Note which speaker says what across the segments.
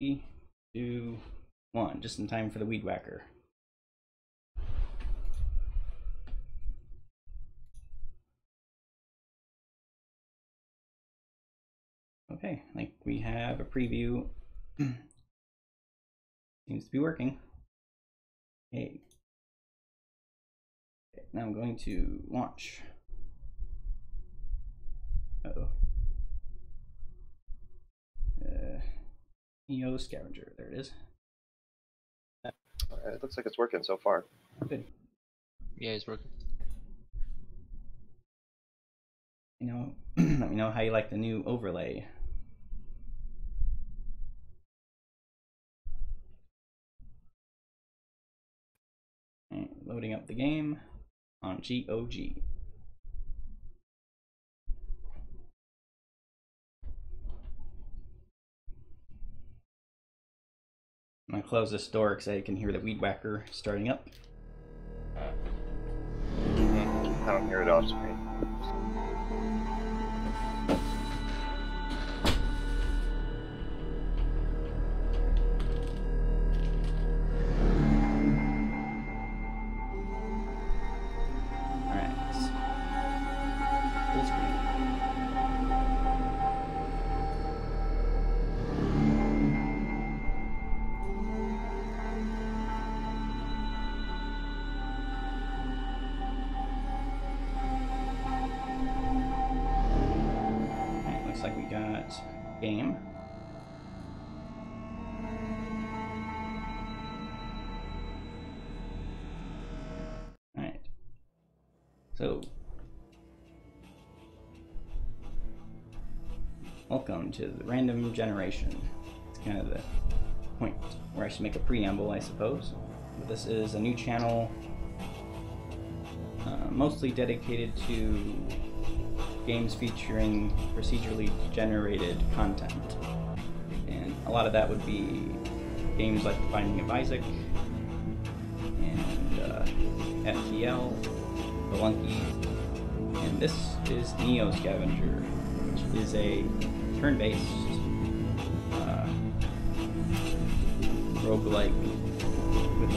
Speaker 1: 3, 2, 1. Just in time for the weed whacker. Okay, I think we have a preview. Seems to be working. Hey. Okay, now I'm going to launch. Uh-oh. Neo Scavenger. There it is.
Speaker 2: It looks like it's working so far.
Speaker 1: Good.
Speaker 3: Yeah, it's working.
Speaker 1: Let me know how you like the new overlay. Right, loading up the game on GOG. I'm gonna close this door because I can hear the weed whacker starting up.
Speaker 2: I don't hear it off screen.
Speaker 1: Alright. Full screen. Alright, looks like we got game. Alright. So, welcome to the random generation. It's kind of the point where I should make a preamble, I suppose. But this is a new channel mostly dedicated to games featuring procedurally generated content. And a lot of that would be games like Binding of Isaac and FTL, Spelunky, and this is Neo Scavenger, which is a turn-based roguelike with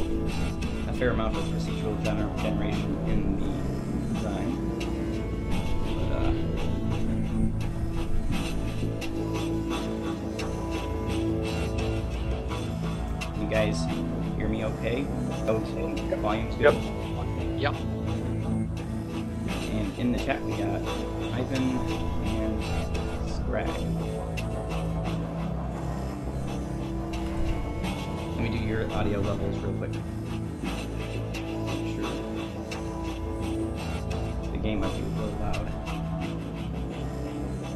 Speaker 1: a fair amount of procedural generation in the design. But you guys hear me okay? Okay, volume's good?
Speaker 3: Yep.
Speaker 1: And in the chat we got Ivan and Scrag. Let me do your audio levels real quick. Sure. The game might be a little loud.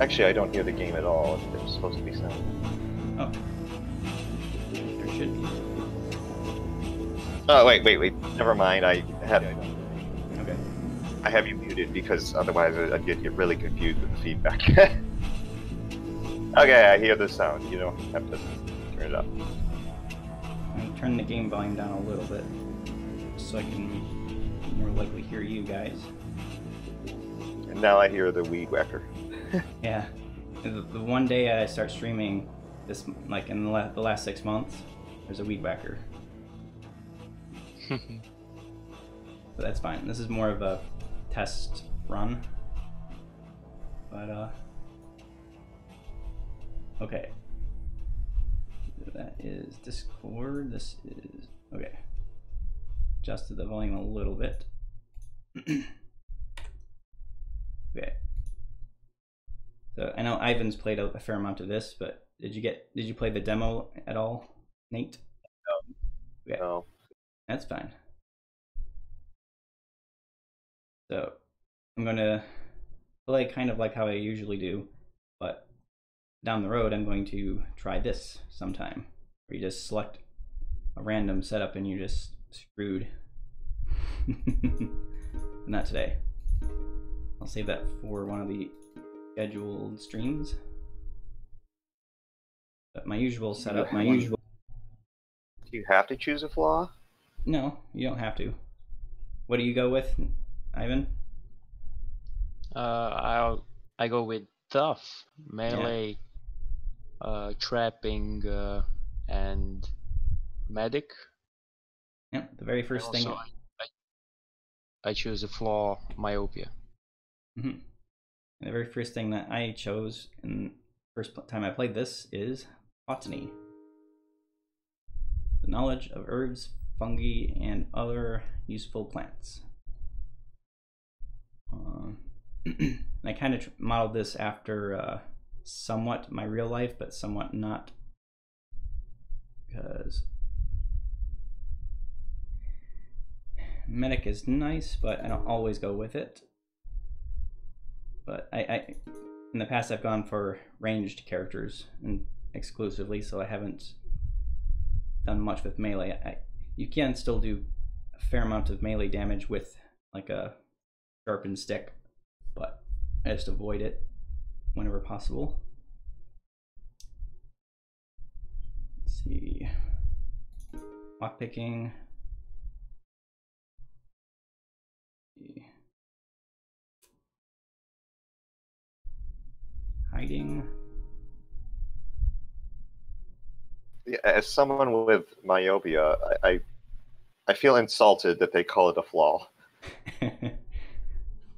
Speaker 2: Actually, I don't hear the game at all. There's supposed to be sound.
Speaker 1: Oh. There should be.
Speaker 2: Oh, wait. Never mind. I
Speaker 1: Okay.
Speaker 2: have you muted because otherwise I'd get really confused with the feedback. Okay, I hear the sound. You don't have to turn it up.
Speaker 1: I'm going to turn the game volume down a little bit so I can more likely hear you guys.
Speaker 2: And now I hear the weed whacker.
Speaker 1: Yeah. The one day I start streaming, this like in the last 6 months, there's a weed whacker. But that's fine. This is more of a test run. But okay. That is Discord. This is okay. Adjusted the volume a little bit. Okay. So I know Ivan's played a fair amount of this, but did you play the demo at all, Nate?
Speaker 2: No.
Speaker 1: Okay.
Speaker 2: No.
Speaker 1: That's fine. So I'm gonna play kind of like how I usually do, but down the road I'm going to try this sometime, where you just select a random setup and you're just screwed. Not today. I'll save that for one of the scheduled streams. But my usual setup,
Speaker 2: Do you have to choose a flaw?
Speaker 1: No, you don't have to. What do you go with, Ivan?
Speaker 3: I go with tough, melee, trapping, medic.
Speaker 1: Yep, the very first thing.
Speaker 3: Also, I choose the flaw myopia.
Speaker 1: The very first thing that I chose in first time I played this is botany. The knowledge of herbs, fungi, and other useful plants. I kind of modeled this after somewhat my real life, but somewhat not, because medic is nice, but I don't always go with it. But I in the past I've gone for ranged characters and exclusively, so I haven't done much with melee. You can still do a fair amount of melee damage with like a sharpened stick, but I just avoid it whenever possible. Let's see, lockpicking. Hiding.
Speaker 2: Yeah, as someone with myopia, I feel insulted that they call it a flaw.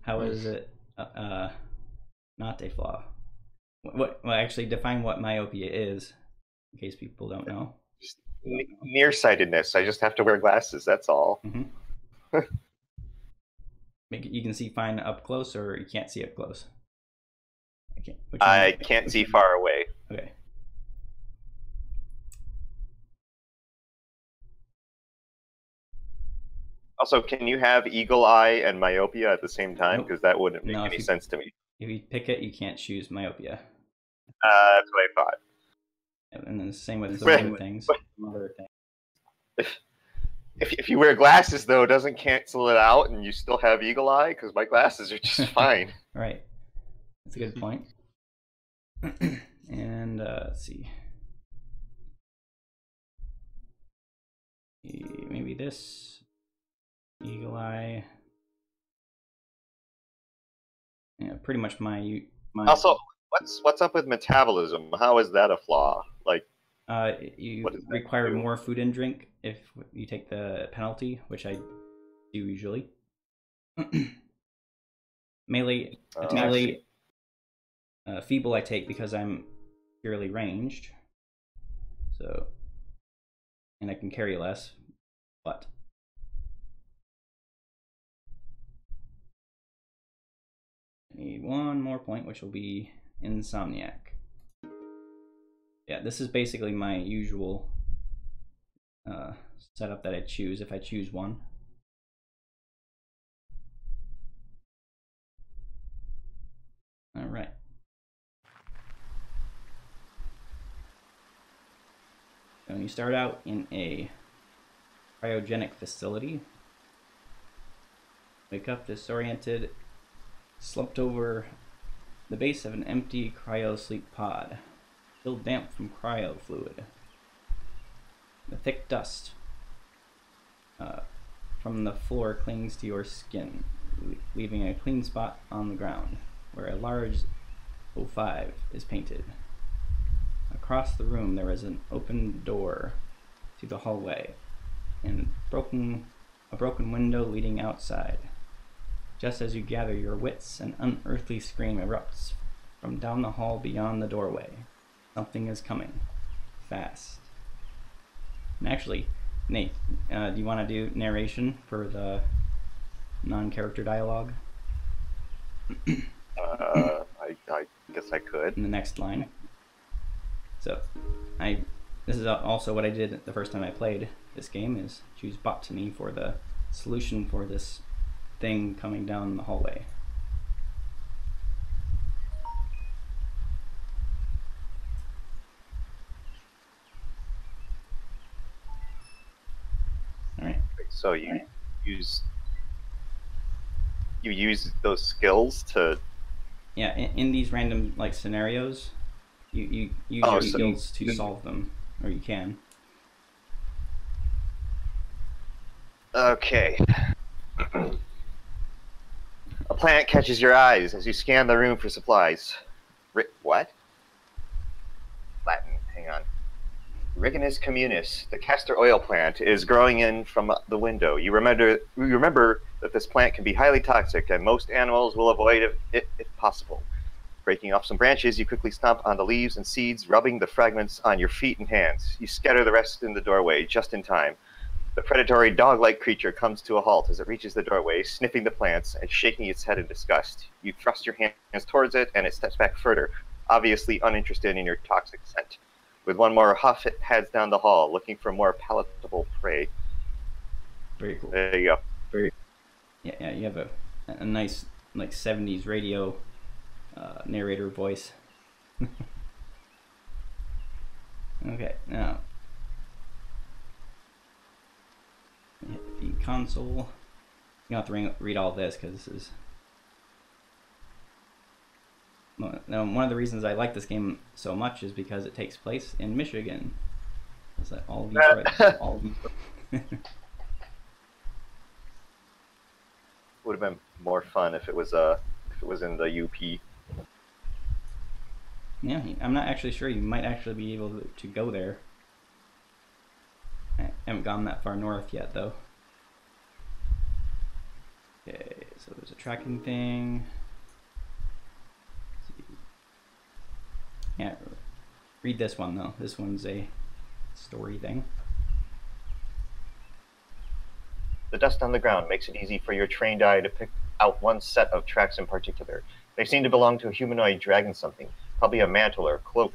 Speaker 1: How is it not a flaw? Well, actually, define what myopia is, in case people don't know.
Speaker 2: Just nearsightedness. I just have to wear glasses. That's all.
Speaker 1: You can see fine up close, or you can't see up close.
Speaker 2: I can't see far away.
Speaker 1: Okay.
Speaker 2: Also, can you have eagle eye and myopia at the same time? Because that wouldn't make any sense to me.
Speaker 1: If you pick it, you can't choose myopia.
Speaker 2: That's what I thought.
Speaker 1: And then the same with the other things.
Speaker 2: If you wear glasses, though, it doesn't cancel it out, and you still have eagle eye, because my glasses are just fine.
Speaker 1: Right. That's a good point. And let's see. Maybe this eagle eye. Yeah, pretty much my.
Speaker 2: Also, what's up with metabolism? How is that a flaw? Like,
Speaker 1: you require more food and drink if you take the penalty, which I do usually. Melee, feeble I take because I'm purely ranged, so, and I can carry less, but I need one more point, which will be Insomniac. Yeah, this is basically my usual setup that I choose if I choose one. All right. So you start out in a cryogenic facility. Wake up disoriented, slumped over the base of an empty cryo-sleep pod, still damp from cryo fluid. The thick dust from the floor clings to your skin, leaving a clean spot on the ground, where a large O5 is painted. Across the room there is an open door to the hallway, and a broken window leading outside. Just as you gather your wits, an unearthly scream erupts from down the hall beyond the doorway. Something is coming. Fast. And actually, Nate, do you want to do narration for the non-character dialogue?
Speaker 2: I guess I could.
Speaker 1: In the next line. So, this is also what I did the first time I played this game, is choose botany for the solution for this thing coming down the hallway. All right.
Speaker 2: So you use those skills to.
Speaker 1: Yeah, in these random like scenarios, you use your skills to solve them, or you can.
Speaker 2: Okay. A plant catches your eyes as you scan the room for supplies. What? Latin. Hang on. Ricinus communis, the castor oil plant, is growing in from the window. You remember that this plant can be highly toxic, and most animals will avoid it if possible. Breaking off some branches, you quickly stomp on the leaves and seeds, rubbing the fragments on your feet and hands. You scatter the rest in the doorway, just in time. The predatory dog-like creature comes to a halt as it reaches the doorway, sniffing the plants and shaking its head in disgust. You thrust your hands towards it, and it steps back further, obviously uninterested in your toxic scent. With one more huff, it heads down the hall, looking for more palatable prey.
Speaker 1: Very cool.
Speaker 2: There you go.
Speaker 1: Very. Yeah, you have a nice like 70s radio narrator voice. Okay, now hit the console. You don't have to read all this because this is. Now, one of the reasons I like this game so much is because it takes place in Michigan. Is that all Detroit? All Detroit.
Speaker 2: Would have been more fun if it was in the UP.
Speaker 1: Yeah, I'm not actually sure. You might actually be able to go there. I haven't gone that far north yet, though. Okay, so there's a tracking thing. Yeah, read this one though. This one's a story thing.
Speaker 2: The dust on the ground makes it easy for your trained eye to pick out one set of tracks in particular. They seem to belong to a humanoid dragging something, probably a mantle or a cloak.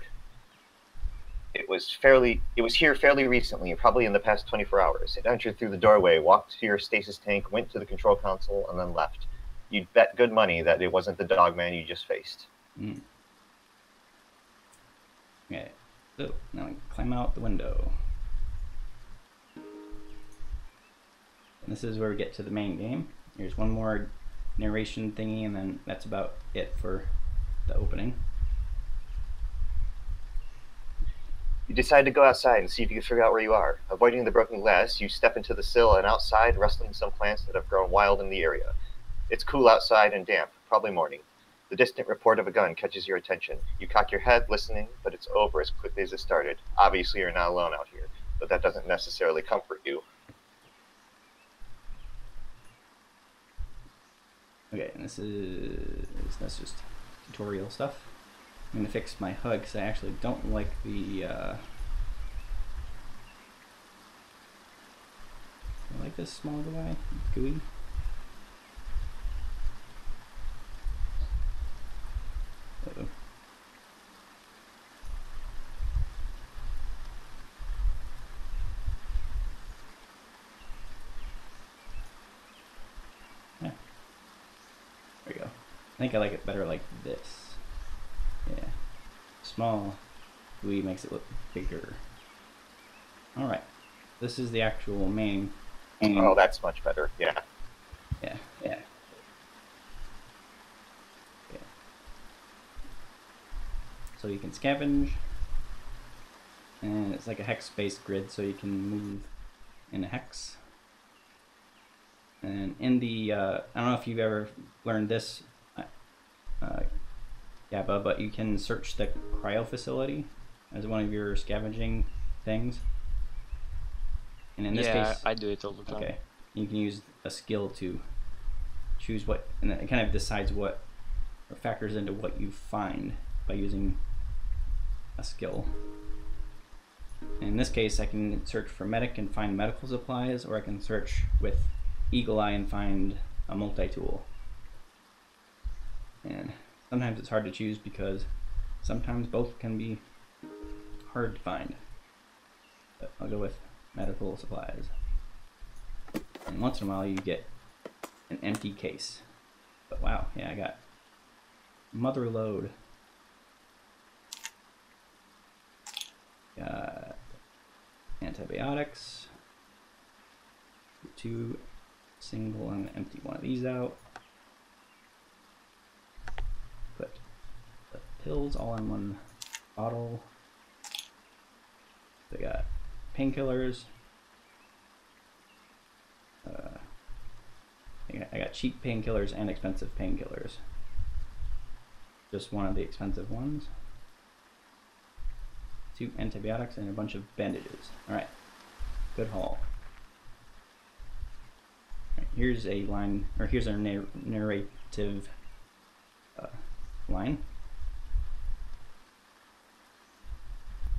Speaker 2: It was here fairly recently, probably in the past 24 hours. It entered through the doorway, walked to your stasis tank, went to the control console, and then left. You'd bet good money that it wasn't the dogman you just faced.
Speaker 1: Mm. Okay, so now we climb out the window. And this is where we get to the main game. Here's one more narration thingy, and then that's about it for the opening.
Speaker 2: You decide to go outside and see if you can figure out where you are. Avoiding the broken glass, you step into the sill and outside, rustling some plants that have grown wild in the area. It's cool outside and damp, probably morning. The distant report of a gun catches your attention. You cock your head, listening, but it's over as quickly as it started. Obviously, you're not alone out here, but that doesn't necessarily comfort you.
Speaker 1: Okay, and that's just tutorial stuff. I'm gonna fix my HUD because I actually don't like the. I like this small guy, GUI. Uh-oh. Yeah. There we go. I think I like it better like this. Yeah. Small GUI makes it look bigger. Alright. This is the actual main.
Speaker 2: Oh, that's much better. Yeah.
Speaker 1: Yeah. Yeah. So you can scavenge, and it's like a hex-based grid, so you can move in a hex. And in the, I don't know if you've ever learned this, Gabba, but you can search the cryo facility as one of your scavenging things. And in this case,
Speaker 3: I do it all the time.
Speaker 1: Okay, you can use a skill to choose what, and it kind of decides what, or factors into what you find by using a skill. In this case, I can search for medic and find medical supplies, or I can search with Eagle Eye and find a multi-tool. And sometimes it's hard to choose because sometimes both can be hard to find. But I'll go with medical supplies. And once in a while you get an empty case. But wow, yeah, I got mother load. Got antibiotics. 2 single and empty one of these out. Put the pills all in one bottle. So I got painkillers. I got cheap painkillers and expensive painkillers. Just one of the expensive ones. 2 antibiotics, and a bunch of bandages. Alright. Good haul. Right, here's a line, or here's our narrative line.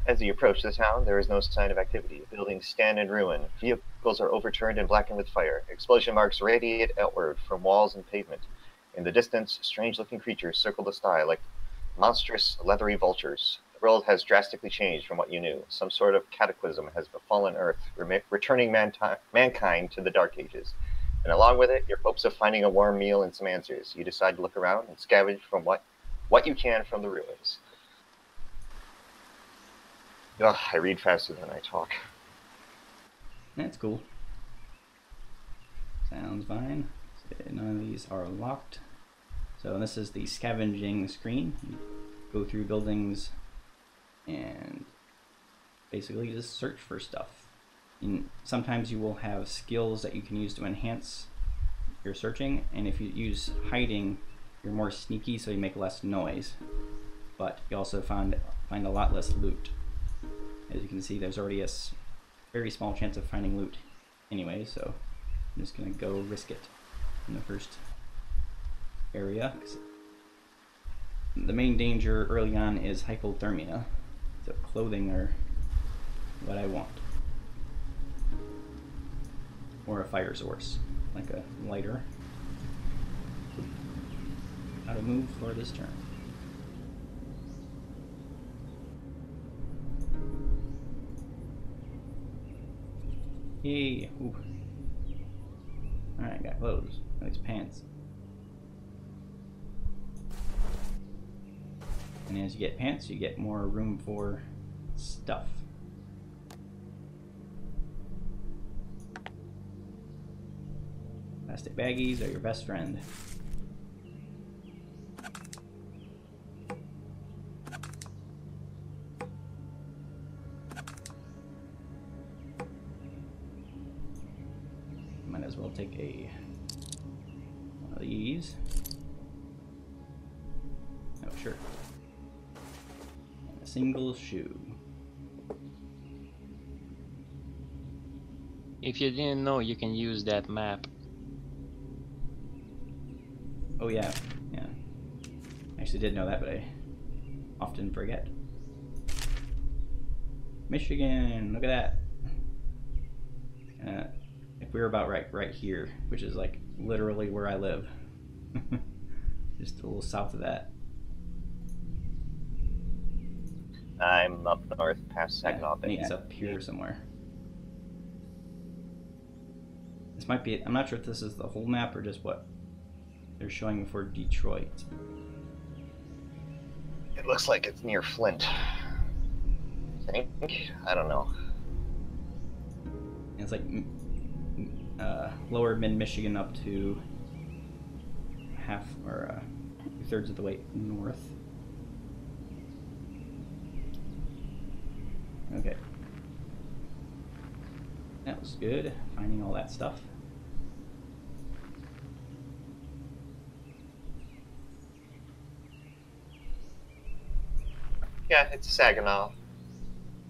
Speaker 2: As you approach the town, there is no sign of activity. Buildings stand in ruin. Vehicles are overturned and blackened with fire. Explosion marks radiate outward from walls and pavement. In the distance, strange-looking creatures circle the sky like monstrous, leathery vultures. The world has drastically changed from what you knew. Some sort of cataclysm has befallen Earth, returning mankind to the Dark Ages. And along with it, your hopes of finding a warm meal and some answers. You decide to look around and scavenge from what you can from the ruins. Ugh, I read faster than I talk.
Speaker 1: That's cool. Sounds fine. None of these are locked. So this is the scavenging screen. You go through buildings and basically just search for stuff. And sometimes you will have skills that you can use to enhance your searching, and if you use hiding, you're more sneaky, so you make less noise. But you also find a lot less loot. As you can see, there's already a very small chance of finding loot anyway, so I'm just gonna go risk it in the first area. The main danger early on is hypothermia, so clothing are what I want. Or a fire source, like a lighter. How to move for this turn. Yay! Ooh. Alright, got clothes. Nice pants. And as you get pants, you get more room for stuff. Plastic baggies are your best friend. Might as well take one of these. Oh, sure. And a single shoe.
Speaker 3: If you didn't know, you can use that map.
Speaker 1: Oh yeah, yeah. I actually did know that, but I often forget. Michigan, look at that. If we were about right here, which is like literally where I live. Just a little south of that.
Speaker 2: I'm up north past Saginaw Bay.
Speaker 1: It's up here somewhere. This might be, I'm not sure if this is the whole map or just what they're showing for Detroit.
Speaker 2: It looks like it's near Flint. I think? I don't know.
Speaker 1: It's like lower mid-Michigan up to half or 2/3 of the way north. Okay. That was good, finding all that stuff.
Speaker 2: Yeah, it's Saginaw.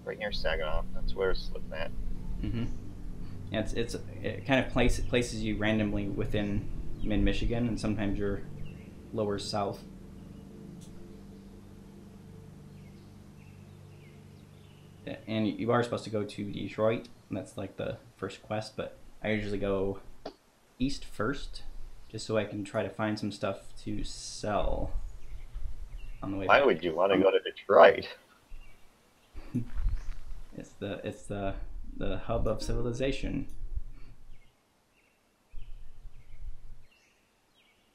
Speaker 2: Right near Saginaw. That's where it's looking at.
Speaker 1: Mm-hmm. Yeah, it kind of places you randomly within mid-Michigan, and sometimes you're lower south. And you are supposed to go to Detroit, and that's like the first quest, but I usually go east first, just so I can try to find some stuff to sell on the way back.
Speaker 2: Why would you want to go to Detroit?
Speaker 1: It's the hub of civilization.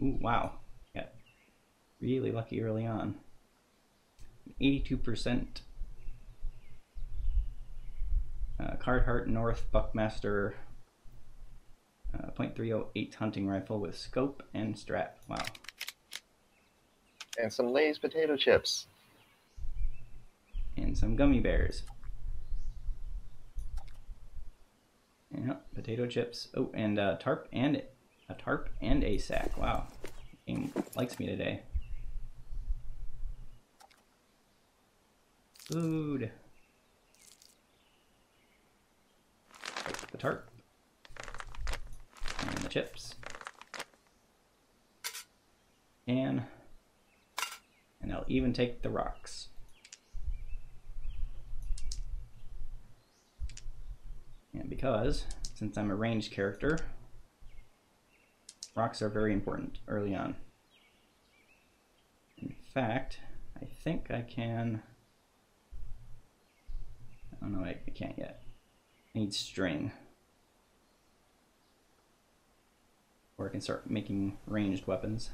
Speaker 1: Ooh, wow. Yeah. Really lucky early on. 82%. Carhartt North Buckmaster .308 hunting rifle with scope and strap. Wow.
Speaker 2: And some Lay's potato chips.
Speaker 1: And some gummy bears. Yeah, potato chips. Oh, and a tarp and a sack. Wow. Game likes me today. the tarp. And the chips. And I'll even take the rocks. And because, since I'm a ranged character, rocks are very important early on. In fact, I think I can... Oh no, I can't yet. I need string. Or I can start making ranged weapons.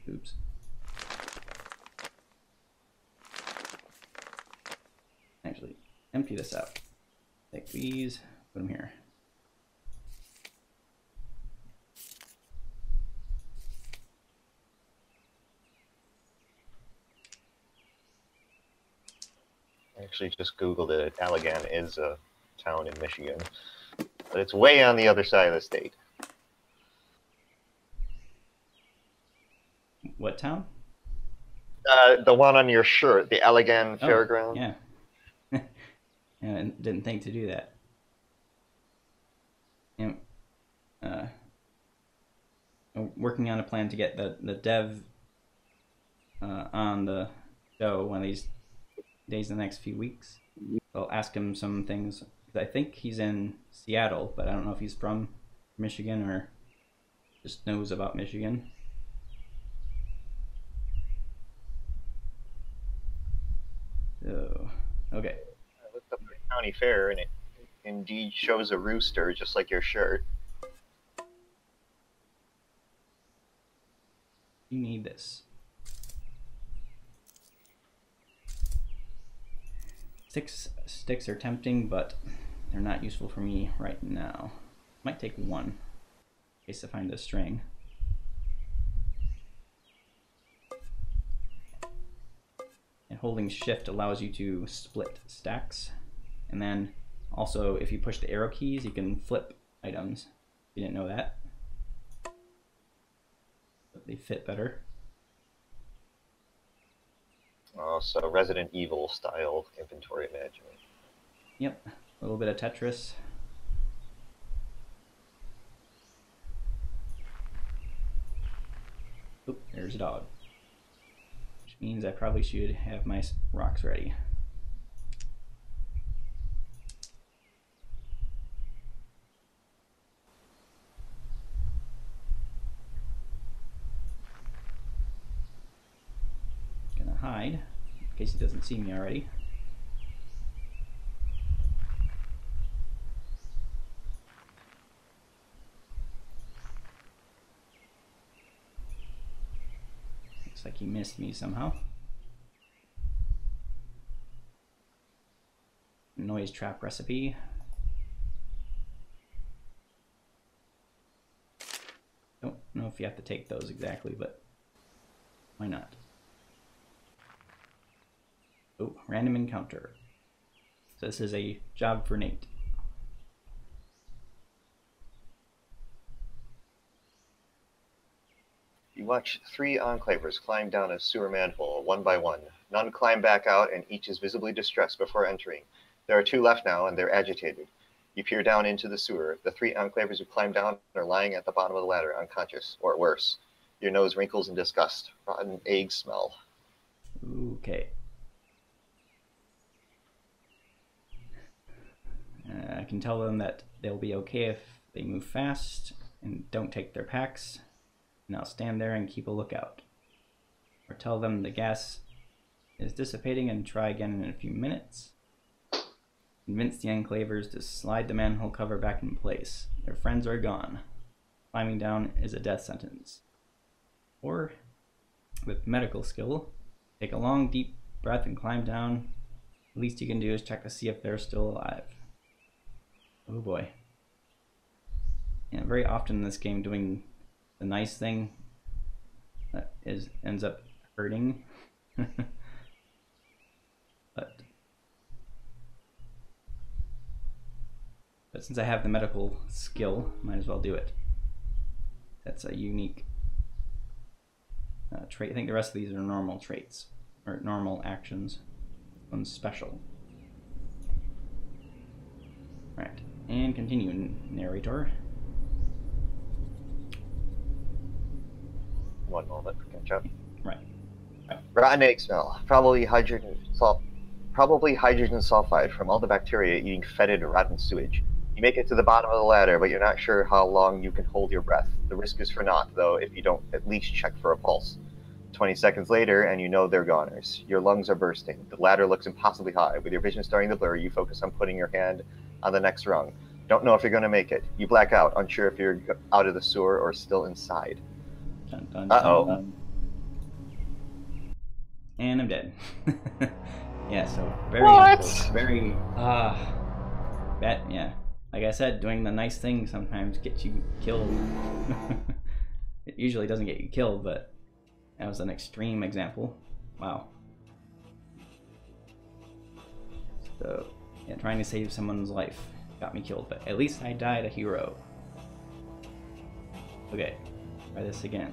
Speaker 1: Oops. Actually, empty this out. Take these, put them here.
Speaker 2: I actually just Googled it. Allegan is a town in Michigan, but it's way on the other side of the state.
Speaker 1: What town?
Speaker 2: The one on your shirt, the Allegan Fairground.
Speaker 1: Yeah. And I didn't think to do that. And, I'm working on a plan to get the dev on the show one of these days in the next few weeks. I'll ask him some things. I think he's in Seattle, but I don't know if he's from Michigan or just knows about Michigan. So, okay.
Speaker 2: I looked up the county fair, and it indeed shows a rooster, just like your shirt.
Speaker 1: You need this. 6 sticks are tempting, but they're not useful for me right now. Might take 1 in case I find a string. And holding shift allows you to split stacks. And then also if you push the arrow keys, you can flip items. You didn't know that? But they fit better.
Speaker 2: Oh, so Resident Evil style inventory management.
Speaker 1: Yep, a little bit of Tetris. Oop, there's a dog. Which means I probably should have my rocks ready. Gonna hide in case he doesn't see me already. Looks like he missed me somehow. Noise trap recipe. Don't know if you have to take those exactly, but why not? Oh, random encounter. So this is a job for Nate.
Speaker 2: You watch 3 enclavers climb down a sewer manhole, one by one. None climb back out, and each is visibly distressed before entering. There are 2 left now, and they're agitated. You peer down into the sewer. The 3 enclavers who climbed down are lying at the bottom of the ladder, unconscious, or worse. Your nose wrinkles in disgust. Rotten egg smell.
Speaker 1: Okay. I can tell them that they'll be okay if they move fast and don't take their packs. And I'll stand there and keep a lookout. Or tell them the gas is dissipating and try again in a few minutes. Convince the enclavers to slide the manhole cover back in place. Their friends are gone. Climbing down is a death sentence. Or, with medical skill, take a long deep breath and climb down. The least you can do is check to see if they're still alive. Oh boy. Yeah, very often in this game doing the nice thing that ends up hurting. But But since I have the medical skill, might as well do it. That's a unique trait. I think the rest of these are normal traits, or normal actions. One's special. Alright, and continue, narrator.
Speaker 2: One moment, catch up.
Speaker 1: Right.
Speaker 2: Rotten egg smell. Probably hydrogen sulfide from all the bacteria eating fetid, rotten sewage. You make it to the bottom of the ladder, but you're not sure how long you can hold your breath. The risk is for naught, though, if you don't at least check for a pulse. 20 seconds later, and you know they're goners. Your lungs are bursting. The ladder looks impossibly high. With your vision starting to blur, you focus on putting your hand on the next rung. Don't know if you're going to make it. You black out, unsure if you're out of the sewer or still inside.
Speaker 1: Dun, dun,
Speaker 2: Uh-oh.
Speaker 1: dun. And I'm dead. Yeah, so very yeah. Like I said, doing the nice thing sometimes gets you killed. It usually doesn't get you killed, but that was an extreme example. Wow. So, yeah, trying to save someone's life got me killed, but at least I died a hero. Okay, try this again.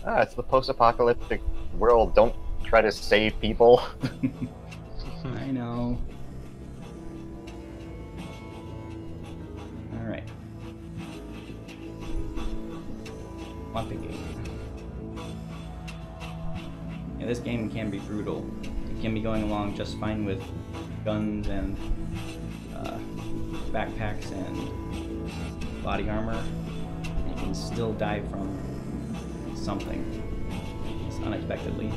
Speaker 2: It's the post-apocalyptic world. Don't try to save people.
Speaker 1: I know. Alright. One big game. Yeah, this game can be brutal. It can be going along just fine with guns and backpacks and body armor. And you can still die from something just unexpectedly.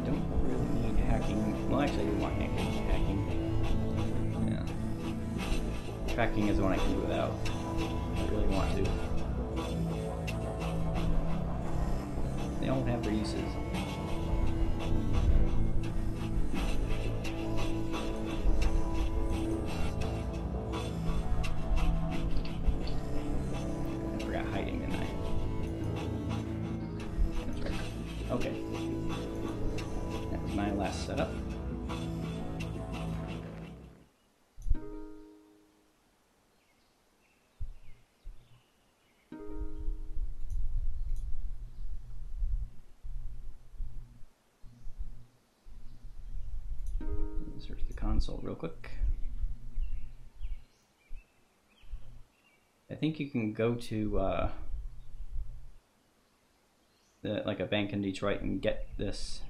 Speaker 1: Don't really need hacking. Well, actually, I do want hacking. Yeah. Tracking is the one I can do without. I really want to. They all have their uses. I forgot hiding, didn't I? That's right. Okay. That's my last setup. Search the console real quick. I think you can go to like a bank in Detroit and get this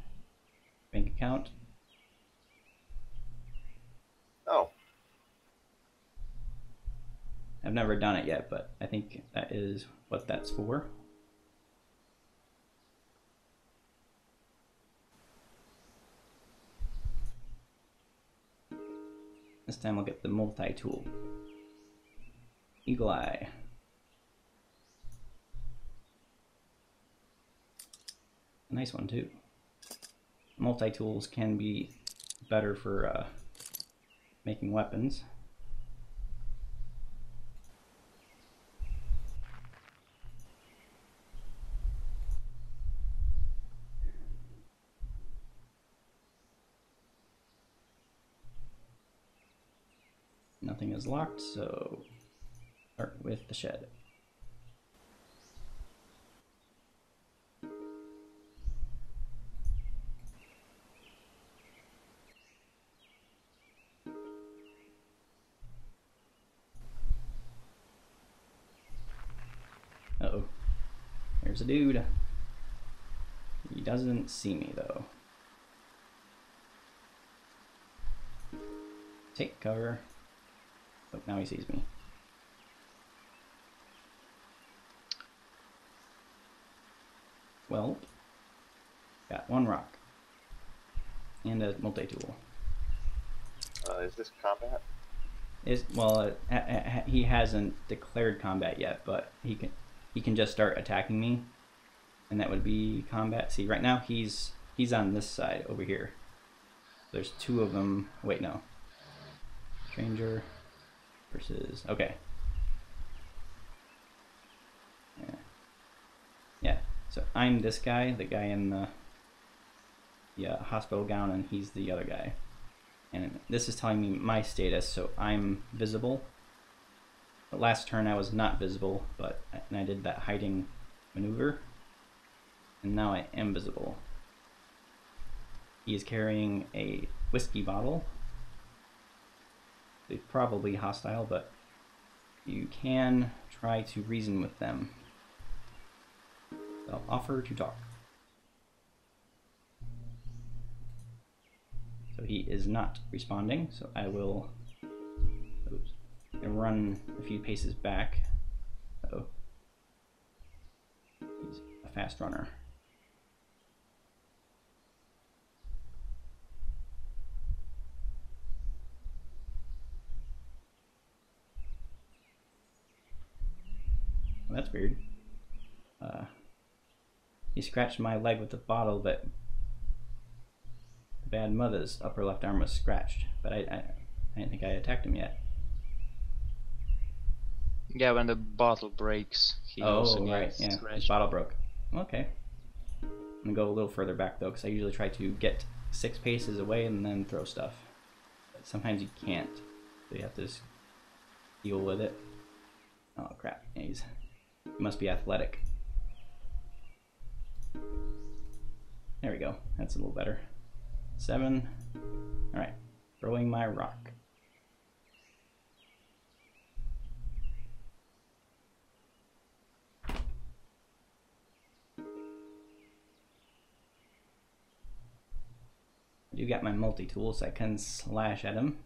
Speaker 1: bank account.
Speaker 2: Oh.
Speaker 1: I've never done it yet, but I think that is what that's for. This time we'll get the multi-tool. Eagle Eye. A nice one too. Multi-tools can be better for making weapons. Nothing is locked, so start with the shed. Uh-oh. There's a dude. He doesn't see me, though. Take cover. Oh, now he sees me. Well, got one rock. And a multi-tool.
Speaker 2: Is this combat?
Speaker 1: Well, he hasn't declared combat yet, but he can just start attacking me, and that would be combat. See, right now he's on this side over here. There's two of them. Wait, no. Stranger versus okay. Yeah. So I'm this guy, the guy in the the hospital gown, and he's the other guy. And this is telling me my status, so I'm visible. The last turn I was not visible, and I did that hiding maneuver, and now I am visible. He is carrying a whiskey bottle. They're probably hostile, but you can try to reason with them. So offer to talk. So he is not responding, so I will run a few paces back. Uh-oh. He's a fast runner. Well, that's weird. He scratched my leg with the bottle, but the bad mother's upper left arm was scratched. But I didn't think I attacked him yet.
Speaker 3: Yeah, when the bottle breaks, he also
Speaker 1: right,
Speaker 3: gets
Speaker 1: yeah,
Speaker 3: scratched.
Speaker 1: his bottle broke. Okay. I'm gonna go a little further back though, because I usually try to get 6 paces away and then throw stuff. But sometimes you can't, so you have to just deal with it. Oh crap! Yeah, he must be athletic. There we go. That's a little better. 7. All right, throwing my rock. I do got my multi-tool, so I can slash at him.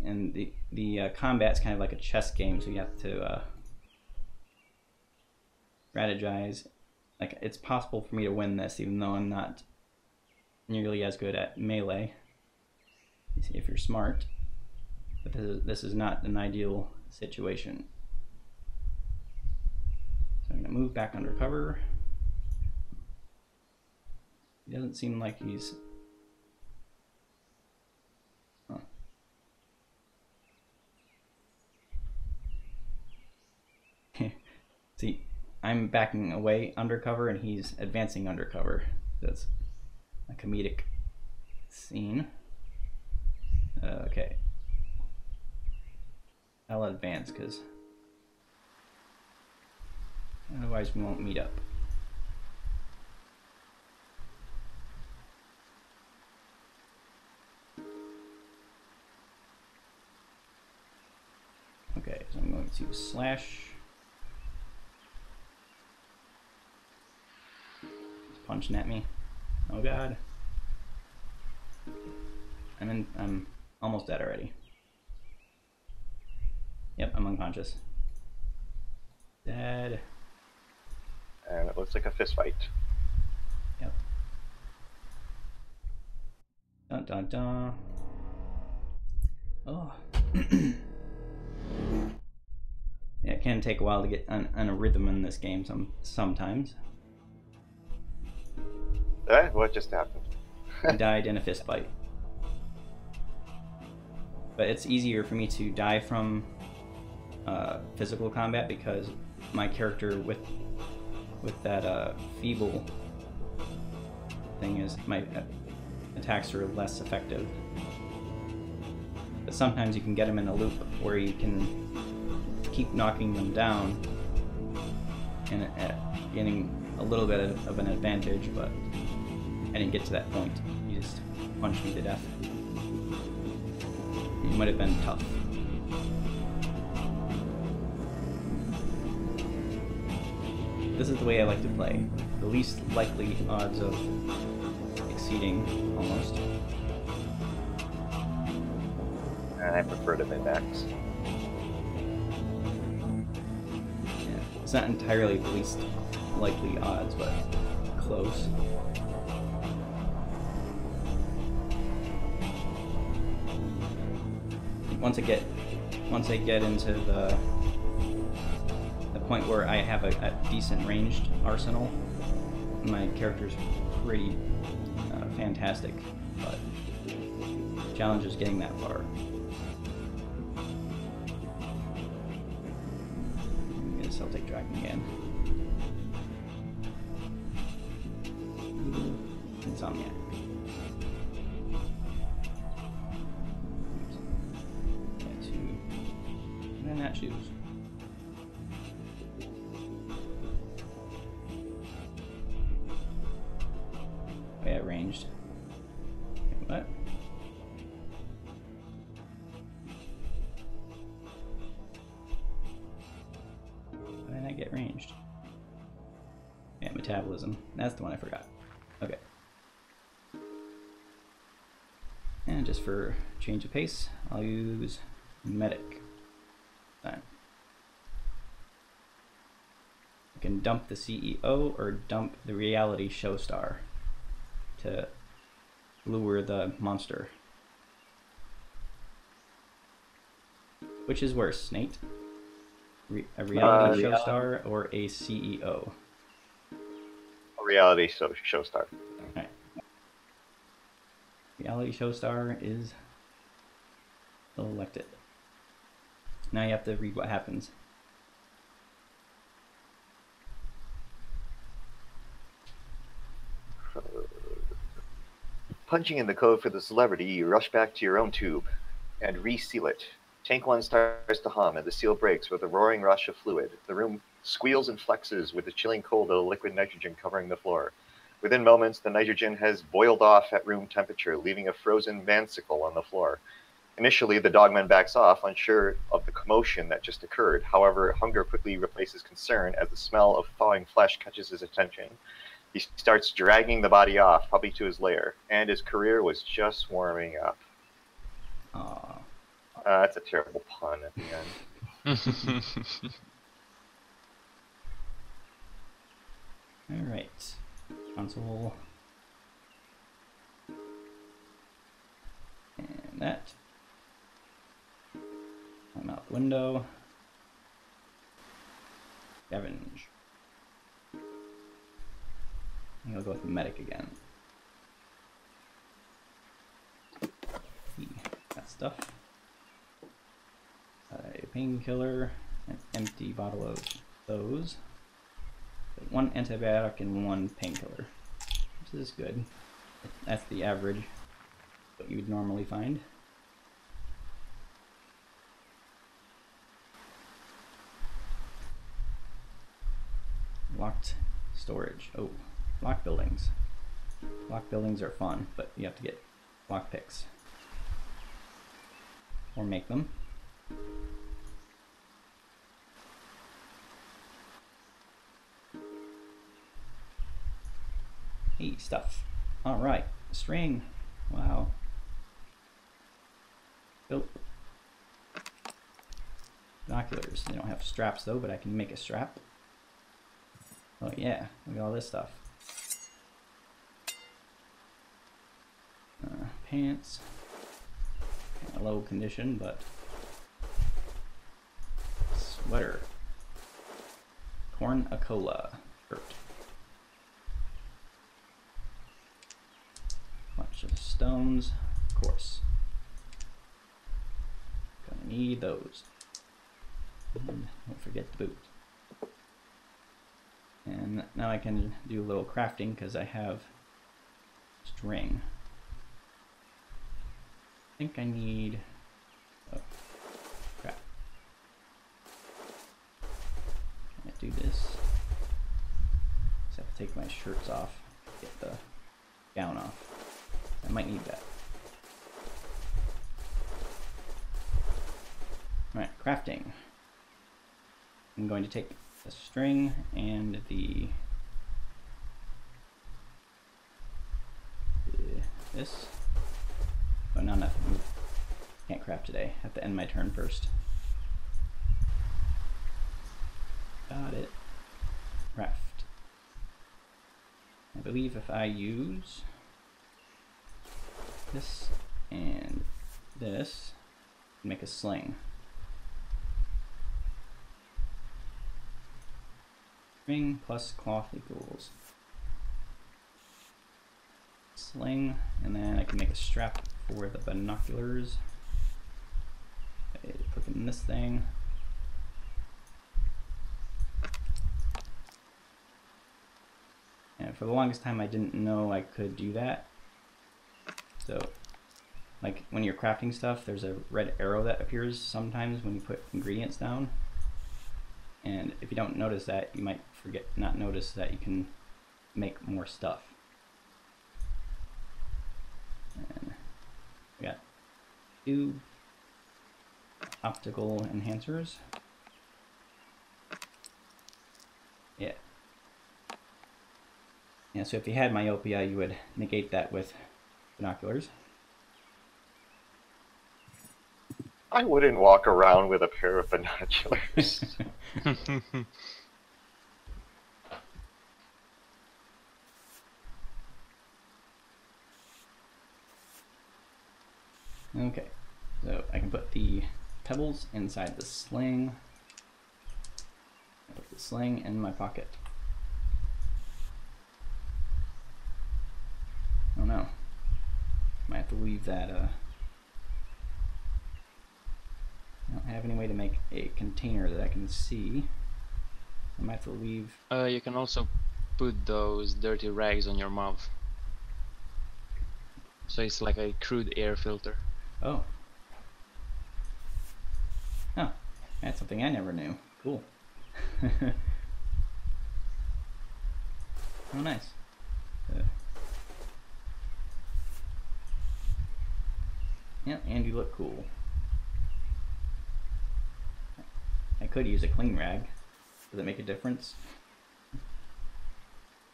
Speaker 1: And the combat's kind of like a chess game, so you have to strategize. Like, it's possible for me to win this, even though I'm not nearly as good at melee. You see, if you're smart, but this is not an ideal situation. So I'm gonna move back under cover. He doesn't seem like he's... Huh. See, I'm backing away undercover and he's advancing undercover. That's a comedic scene. Okay. I'll advance because otherwise we won't meet up. Okay, so I'm going to slash. He's punching at me. Oh god. I'm almost dead already. Yep, I'm unconscious. Dead.
Speaker 2: And it looks like a fist fight.
Speaker 1: Yep. Dun dun dun. Oh. Yeah, it can take a while to get on a rhythm in this game sometimes.
Speaker 2: What just happened?
Speaker 1: I died in a fist fight. But it's easier for me to die from physical combat because my character with that feeble thing is my attacks are less effective. But sometimes you can get them in a loop where you can keep knocking them down and gaining a little bit of an advantage, but I didn't get to that point. You just punched me to death. It might have been tough. This is the way I like to play. The least likely odds of exceeding, almost.
Speaker 2: And I prefer to min-max.
Speaker 1: Yeah, it's not entirely the least likely odds, but close. Once I get into the point where I have a decent ranged arsenal, my character's pretty fantastic, but the challenge is getting that far. I guess I'll take Dragon again. Insomniac. Get to... And then that choose. Oh yeah, ranged. Wait, what? Why did I get ranged? Yeah, metabolism. That's the one I forgot. Okay. And just for change of pace, I'll use medic. Fine. I can dump the CEO or dump the reality show star to lure the monster. Which is worse, Nate? A reality show star or a CEO?
Speaker 2: A reality show star.
Speaker 1: Alright. Reality show star is elected. Now you have to read what happens.
Speaker 2: Punching in the code for the celebrity, you rush back to your own tube and reseal it. Tank 1 starts to hum, and the seal breaks with a roaring rush of fluid. The room squeals and flexes with the chilling cold of the liquid nitrogen covering the floor. Within moments, the nitrogen has boiled off at room temperature, leaving a frozen mansicle on the floor. Initially, the dogman backs off, unsure of the commotion that just occurred. However, hunger quickly replaces concern as the smell of thawing flesh catches his attention. He starts dragging the body off, probably to his lair, and his career was just warming up.
Speaker 1: Aww.
Speaker 2: That's a terrible pun at the end.
Speaker 1: Alright. Console. And that. I'm out the window. Scavenge. I'm gonna go with medic again. That stuff. A painkiller, an empty bottle of those. One antibiotic and one painkiller. This is good. That's the average, what you would normally find. Locked storage. Oh, lock buildings. Lock buildings are fun, but you have to get lock picks. Or make them. Hey, stuff. Alright, string. Wow. Built. Binoculars. They don't have straps though, but I can make a strap. Oh yeah, look at all this stuff. Pants. Kinda low condition, but sweater. Corn-a-cola shirt. Bunch of stones, of course. Gonna need those. And don't forget the boot. And now I can do a little crafting because I have string. I think I need, oh crap. Can I do this? Just have to take my shirts off, get the gown off. I might need that. Alright, crafting. I'm going to take the string and this. Oh, no, nothing. Can't craft today. Have to end my turn first. Got it. Craft. I believe if I use this and this, make a sling. String plus cloth equals sling, and then I can make a strap for the binoculars. Okay, put them in this thing. And for the longest time I didn't know I could do that. So, like when you're crafting stuff, there's a red arrow that appears sometimes when you put ingredients down. And if you don't notice that, you might not notice that you can make more stuff. And we got 2 optical enhancers. Yeah. Yeah, so if you had myopia, you would negate that with binoculars.
Speaker 2: I wouldn't walk around with a pair of binoculars.
Speaker 1: Okay, so I can put the pebbles inside the sling. Put the sling in my pocket. Oh no. Might have to leave that, I don't have any way to make a container that I can see. I might have to leave.
Speaker 3: You can also put those dirty rags on your mouth. So it's like a crude air filter.
Speaker 1: Oh. Oh, that's something I never knew. Cool. Oh, nice. Yeah, and you look cool. I could use a clean rag. Does it make a difference?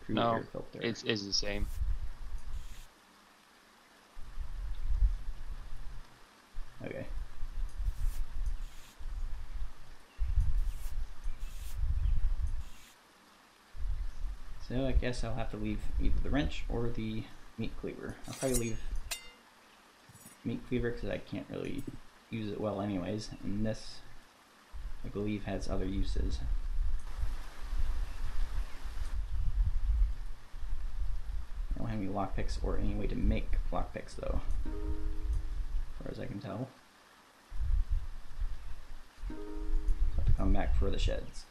Speaker 1: Crude
Speaker 3: No,
Speaker 1: air filter.
Speaker 3: it's the same.
Speaker 1: Okay. So I guess I'll have to leave either the wrench or the meat cleaver. I'll probably leave meat cleaver because I can't really use it well anyways, and this I believe has other uses. I don't have any lockpicks or any way to make lockpicks though, as far as I can tell. So I'll have to come back for the sheds.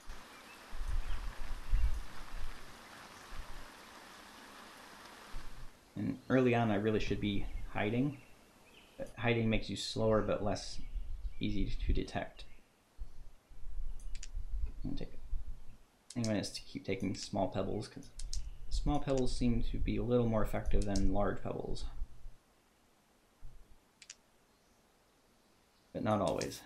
Speaker 1: And early on I really should be hiding. But hiding makes you slower but less easy to detect. Anyway, it's to keep taking small pebbles because small pebbles seem to be a little more effective than large pebbles. But not always.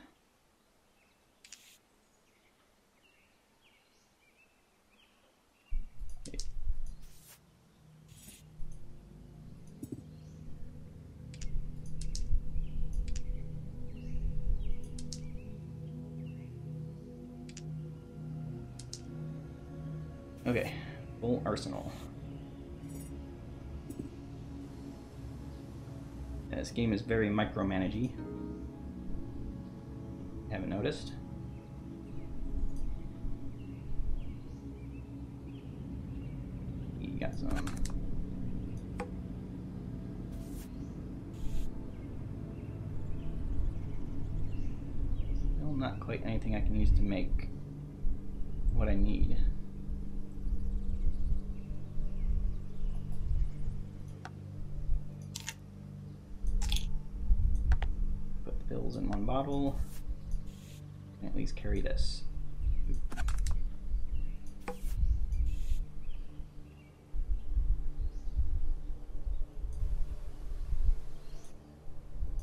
Speaker 1: Okay. Okay, full arsenal. This game is very micromanagey. Haven't noticed. You got some. Still not quite anything I can use to make what I need. Pills in one bottle. Can at least carry this.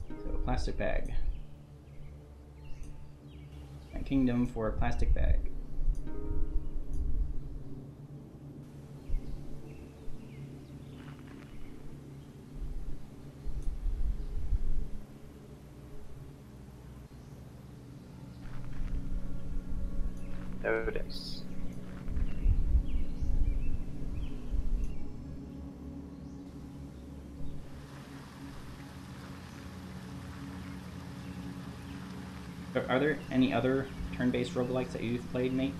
Speaker 1: So a plastic bag. My kingdom for a plastic bag.
Speaker 2: Notice.
Speaker 1: Are there any other turn-based roguelikes that you've played, Nate?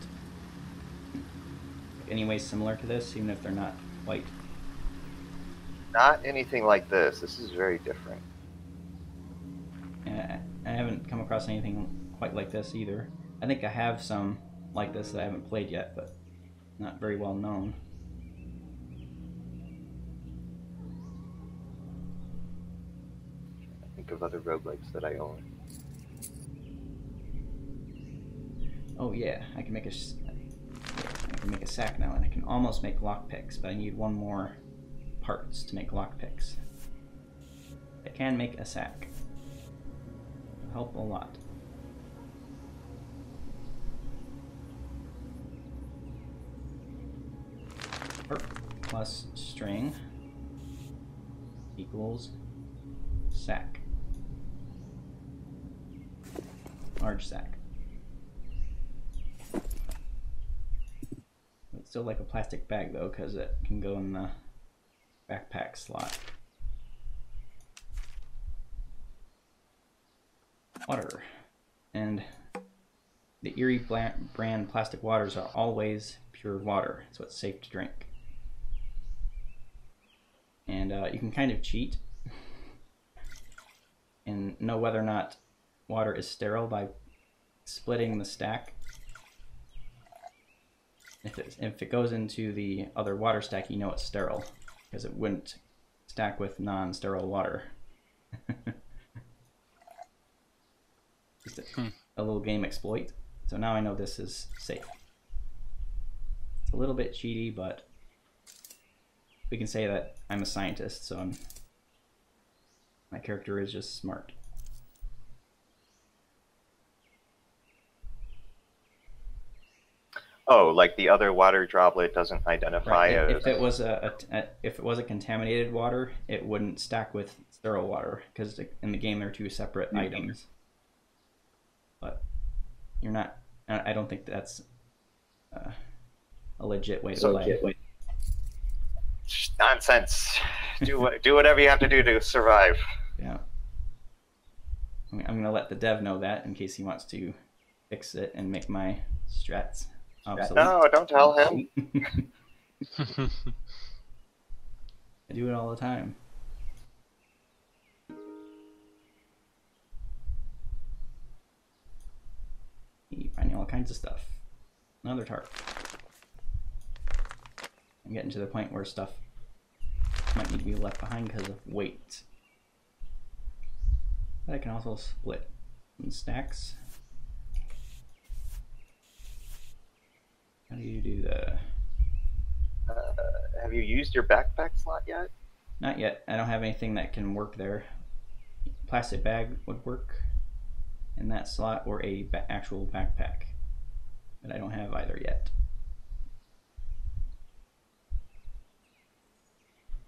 Speaker 1: Any ways similar to this, even if they're not quite?
Speaker 2: Not anything like this. This is very different.
Speaker 1: I haven't come across anything quite like this either. I think I have some like this that I haven't played yet, but not very well known.
Speaker 2: think of other roguelikes that I own.
Speaker 1: Oh yeah, I can make a sack now, and I can almost make lockpicks, but I need one more parts to make lockpicks. I can make a sack. It'll help a lot. Plus string equals sack. Large sack. It's still like a plastic bag though, because it can go in the backpack slot. Water. And the Erie brand plastic waters are always pure water, so it's safe to drink. And you can kind of cheat and know whether or not water is sterile by splitting the stack. If it goes into the other water stack, you know it's sterile, because it wouldn't stack with non-sterile water. Just a little game exploit. So now I know this is safe. It's a little bit cheaty, but we can say that I'm a scientist, so my character is just smart.
Speaker 2: Oh, like the other water droplet doesn't identify
Speaker 1: Right.
Speaker 2: as...
Speaker 1: If it was a contaminated water, it wouldn't stack with sterile water, because in the game they're two separate items. But you're not. I don't think that's a legit way to play.
Speaker 2: Nonsense. Do whatever you have to do to survive.
Speaker 1: Yeah. I'm gonna let the dev know that in case he wants to fix it and make my strats obsolete.
Speaker 2: No, don't tell him.
Speaker 1: I do it all the time. Finding all kinds of stuff. Another tarp. I'm getting to the point where stuff might need to be left behind because of weight. But I can also split in stacks. How do you do the...
Speaker 2: Have you used your backpack slot yet?
Speaker 1: Not yet. I don't have anything that can work there. Plastic bag would work in that slot, or a actual backpack. But I don't have either yet.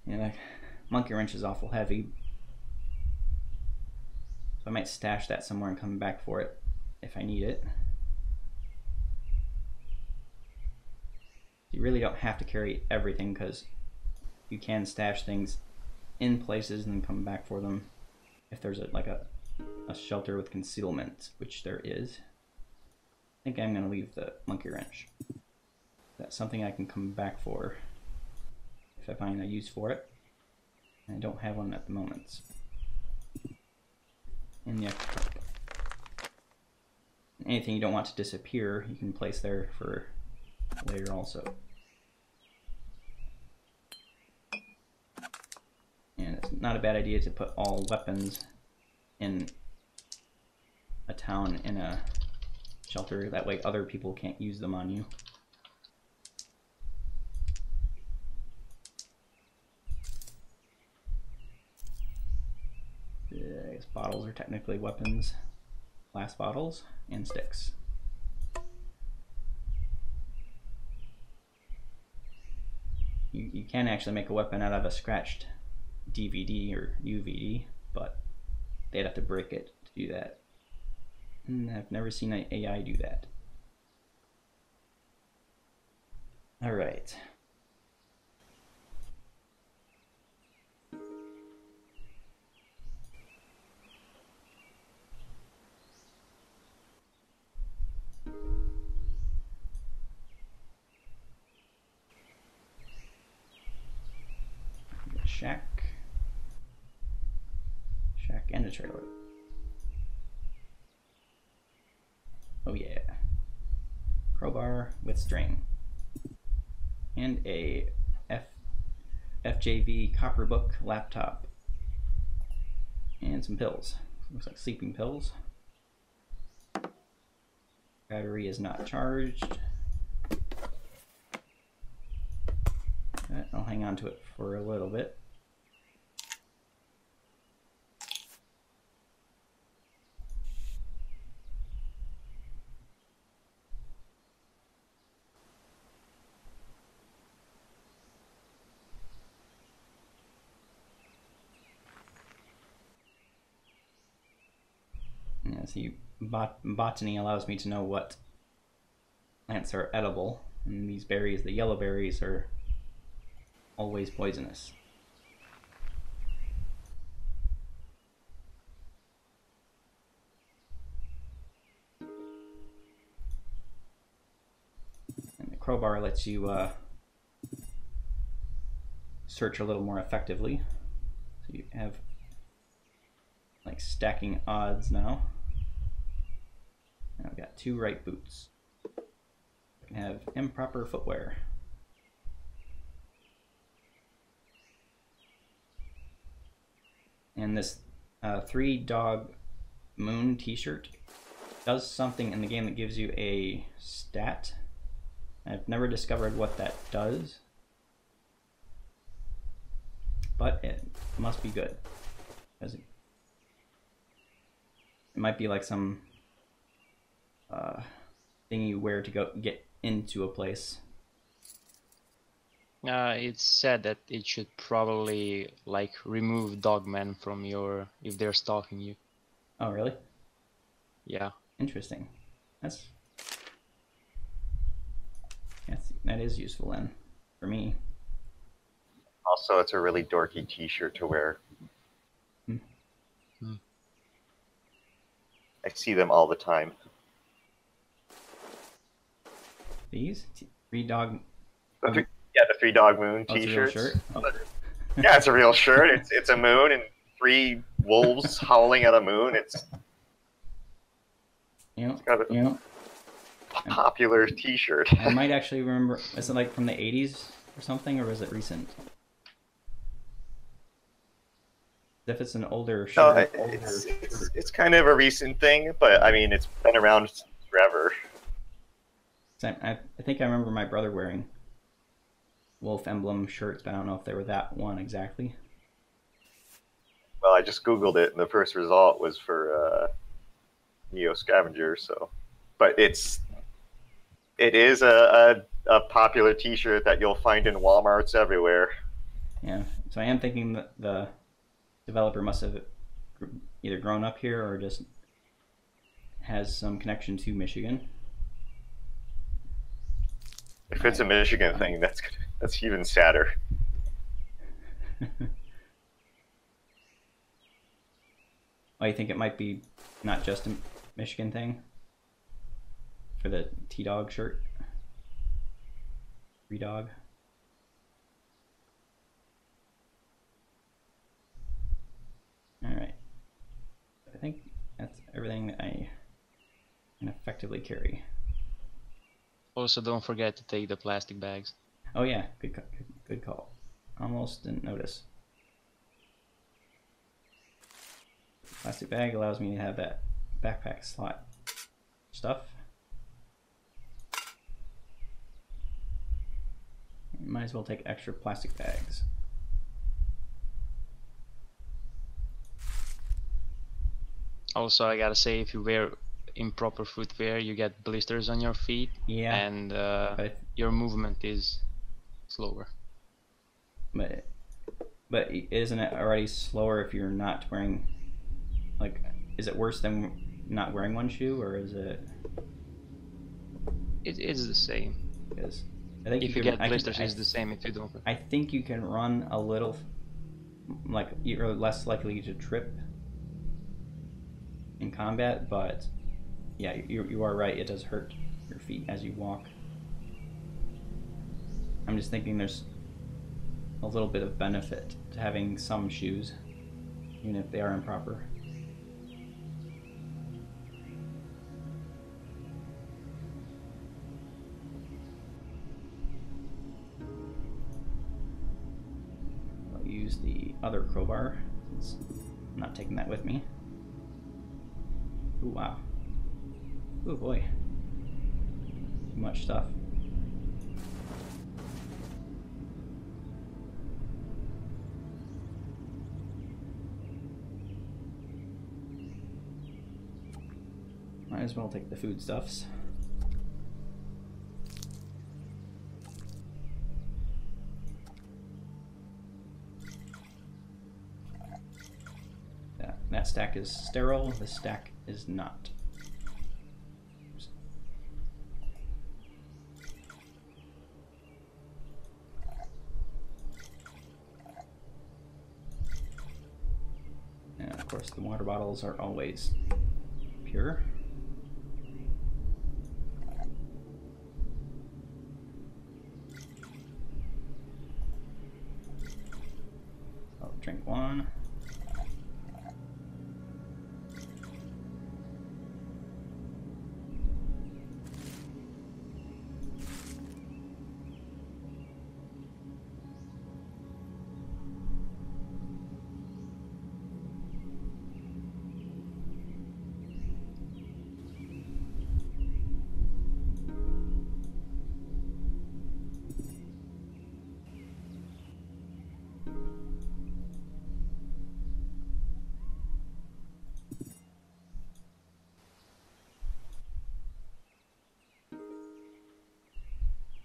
Speaker 1: Yeah, that monkey wrench is awful heavy. So I might stash that somewhere and come back for it if I need it. You really don't have to carry everything, because you can stash things in places and then come back for them if there's a shelter with concealment, which there is. I think I'm going to leave the monkey wrench. That's something I can come back for if I find a use for it. I don't have one at the moment. And yeah, anything you don't want to disappear, you can place there for later also. And it's not a bad idea to put all weapons in a town in a shelter, that way other people can't use them on you. I guess bottles are technically weapons. Glass bottles and sticks. You can actually make a weapon out of a scratched DVD or UVD, but they'd have to break it to do that. And I've never seen an AI do that. Alright. Shack and a trailer. Oh yeah. Crowbar with string. And a FJV Copperbook laptop. And some pills. Looks like sleeping pills. Battery is not charged. I'll hang on to it for a little bit. Yeah, see, botany allows me to know what plants are edible, and these berries, the yellow berries, are always poisonous. And the crowbar lets you search a little more effectively. So you have like stacking odds now. Now I've got 2 right boots. I can have improper footwear. And this 3-dog moon t-shirt does something in the game that gives you a stat. I've never discovered what that does, but it must be good. It might be like some thing you wear to go get into a place.
Speaker 3: It's said that it should probably like remove dogmen from your if they're stalking you.
Speaker 1: Oh, really?
Speaker 3: Yeah.
Speaker 1: Interesting. That is useful then, for me.
Speaker 2: Also, it's a really dorky t-shirt to wear. I see them all the time.
Speaker 1: These 3-dog.
Speaker 2: Yeah, the 3-dog moon t-shirts.
Speaker 1: Shirt? Oh.
Speaker 2: Yeah, it's a real shirt. It's a moon and 3 wolves howling at a moon. It's popular t-shirt.
Speaker 1: I might actually remember. Is it like from the 80s or something, or is it recent? If it's an older shirt.
Speaker 2: No, it's kind of a recent thing, but I mean, it's been around forever.
Speaker 1: I think I remember my brother wearing wolf emblem shirts, but I don't know if they were that one exactly.
Speaker 2: Well, I just Googled it, and the first result was for Neo Scavenger. So, but it is a popular T-shirt that you'll find in WalMarts everywhere.
Speaker 1: Yeah, so I am thinking that the developer must have either grown up here or just has some connection to Michigan.
Speaker 2: If it's a Michigan thing, that's even sadder.
Speaker 1: Oh, you think it might be not just a Michigan thing for the T-Dog shirt? 3-dog. All right. I think that's everything that I can effectively carry.
Speaker 3: Also, don't forget to take the plastic bags.
Speaker 1: Oh yeah, good call. Almost didn't notice. Plastic bag allows me to have that backpack slot stuff. Might as well take extra plastic bags.
Speaker 3: Also, I gotta say, if you wear improper footwear, you get blisters on your feet.
Speaker 1: Yeah.
Speaker 3: And your movement is slower.
Speaker 1: But isn't it already slower if you're not wearing, like, is it worse than not wearing one shoe, or is it?
Speaker 3: It is the same.
Speaker 1: Because I think
Speaker 3: if you get blisters, it's the same if you don't.
Speaker 1: I think you can run a little, like, you're less likely to trip in combat, but yeah, you are right, it does hurt your feet as you walk. I'm just thinking there's a little bit of benefit to having some shoes, even if they are improper. I'll use the other crowbar. I'm not taking that with me. Ooh, wow. Ooh, boy. Too much stuff. Might as well take the foodstuffs. That stack is sterile, this stack is not. Oops. And of course the water bottles are always pure. I'll drink one.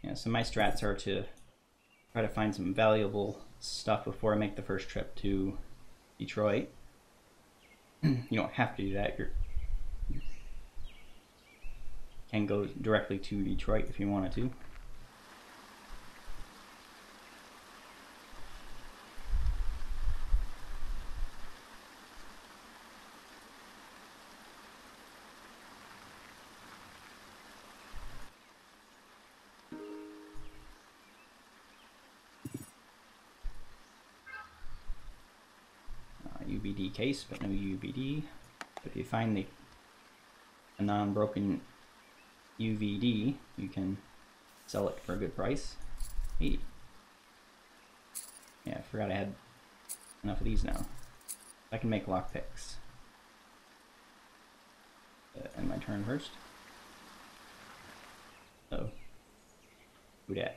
Speaker 1: Yeah, so my strats are to try to find some valuable stuff before I make the first trip to Detroit. You don't have to do that. You can go directly to Detroit if you wanted to. UVD case, but no UVD. If you find a non-broken UVD, you can sell it for a good price. Hey. Yeah, I forgot I had enough of these now. I can make lockpicks. End my turn first. So, who dat?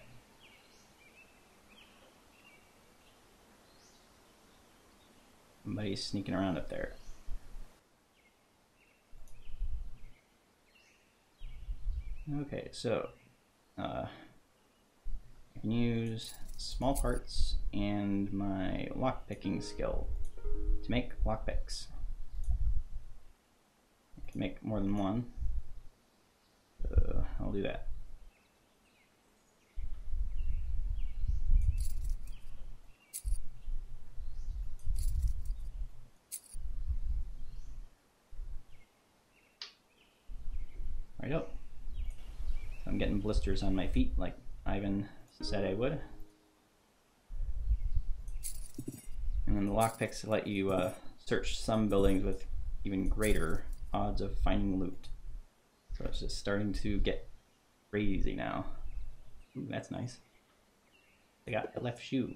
Speaker 1: Somebody's sneaking around up there. Okay, so I can use small parts and my lockpicking skill to make lockpicks. I can make more than one. I'll do that. Right up. So I'm getting blisters on my feet like Ivan said I would. And then the lockpicks let you search some buildings with even greater odds of finding loot. So it's just starting to get crazy now. Ooh, that's nice. I got a left shoe.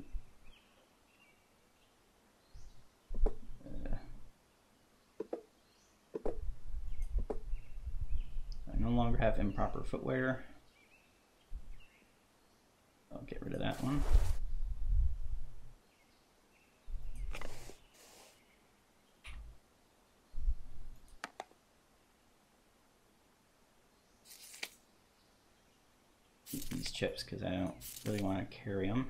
Speaker 1: I no longer have improper footwear. I'll get rid of that one. Keep these chips because I don't really want to carry them.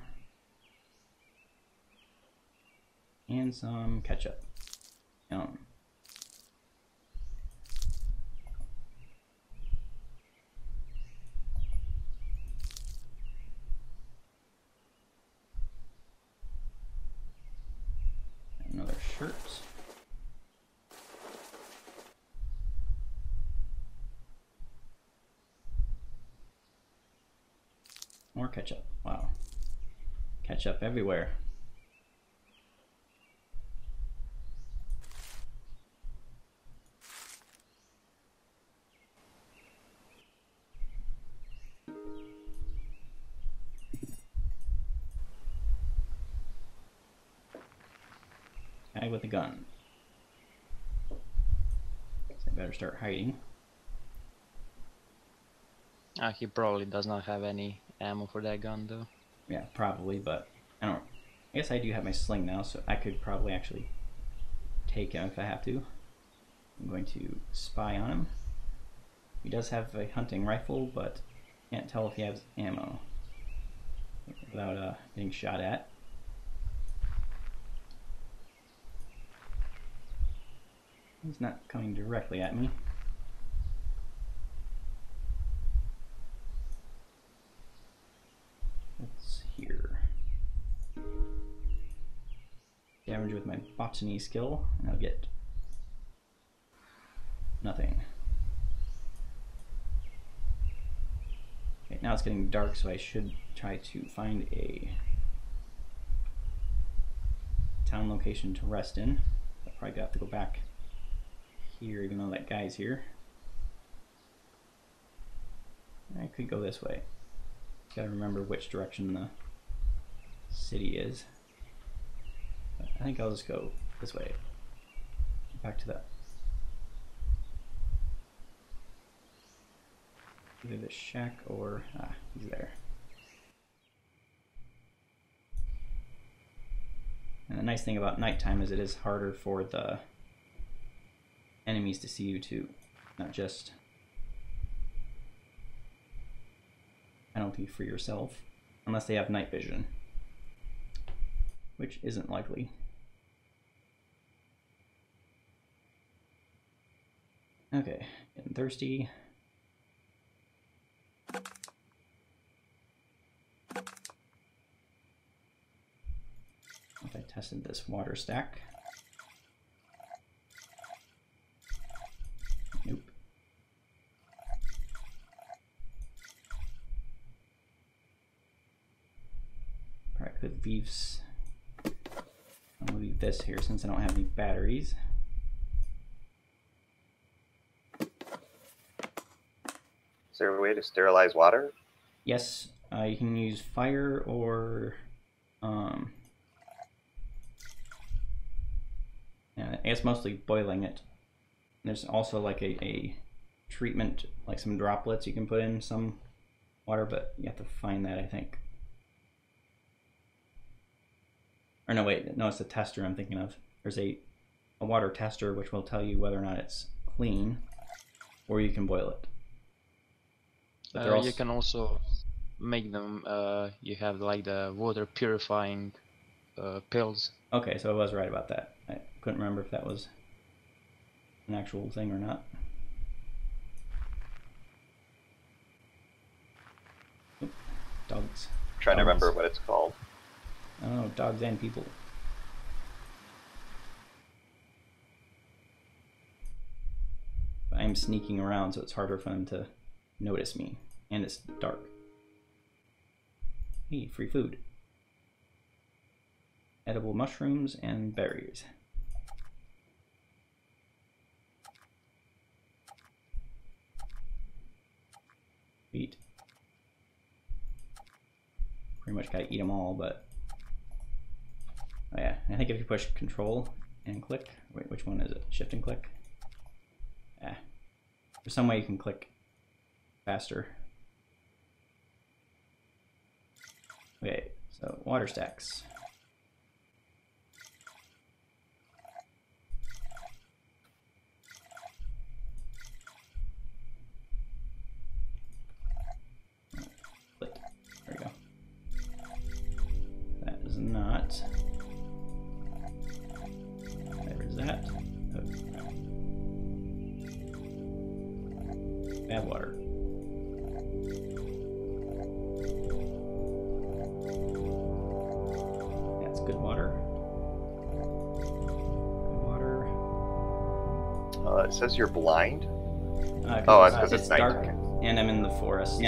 Speaker 1: And some ketchup. Yum. Another shirt. More ketchup. Wow. Ketchup everywhere. Guy with a gun. Better start hiding.
Speaker 3: He probably does not have any ammo for that gun though.
Speaker 1: Yeah, probably, but I don't. I guess I do have my sling now, so I could probably actually take him if I have to. I'm going to spy on him. He does have a hunting rifle, but can't tell if he has ammo without getting shot at. He's not coming directly at me. What's here? Damage with my botany skill, and I'll get nothing. Okay, now it's getting dark, so I should try to find a town location to rest in. I'll probably have to go back here, even though that guy's here. I could go this way. Gotta remember which direction the city is. But I think I'll just go this way. Back to that. Either the shack or he's there. And the nice thing about nighttime is it is harder for the enemies to see you too, not just penalty for yourself, unless they have night vision, which isn't likely. Okay, getting thirsty. If I tested this water stack. Nope. Probably could leave. I'll leave this here since I don't have any batteries.
Speaker 2: Is there a way to sterilize water?
Speaker 1: Yes, you can use fire or yeah, I guess mostly boiling it. There's also like a treatment, like some droplets you can put in some water, but you have to find that, I think. Or no, wait, no, it's the tester I'm thinking of. There's a water tester which will tell you whether or not it's clean, or you can boil it. But
Speaker 3: You can also make them, you have like the water purifying pills.
Speaker 1: Okay, so I was right about that. I couldn't remember if that was an actual thing or not. Oop, dogs.
Speaker 2: I'm trying to remember what it's called.
Speaker 1: Oh, dogs and people. I'm sneaking around, so it's harder for them to notice me. And it's dark. Hey, free food. Edible mushrooms and berries. Eat. Pretty much gotta eat them all, but oh yeah, I think if you push Control and click, wait, which one is it? Shift and click? Yeah. There's some way you can click faster. Okay, so water stacks. There we go. That is not. There is that. Oh. Bad water. That's good water. Good water.
Speaker 2: It says you're blind.
Speaker 1: Oh,
Speaker 2: that's because it's
Speaker 1: dark,
Speaker 2: nighttime.
Speaker 1: and I'm in the forest.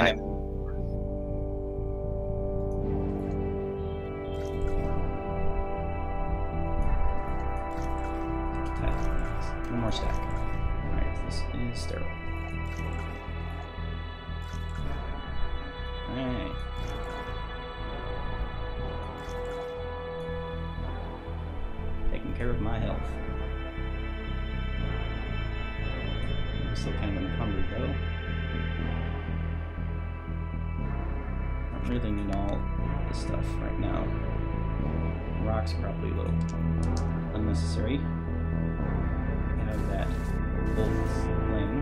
Speaker 1: One more stack. Alright, this is sterile. Alright. Taking care of my health. still kind of encumbered though. I don't really need all this stuff right now. Rocks are probably a little unnecessary. I have that wolf sling.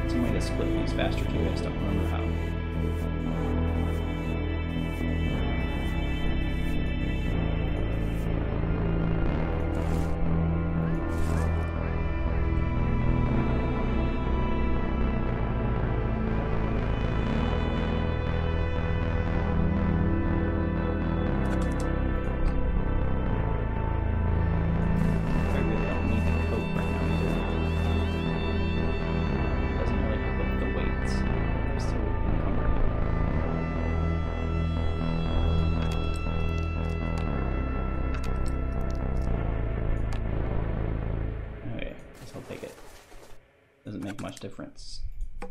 Speaker 1: Some way to split these faster too, I just don't remember how. Much difference. I'm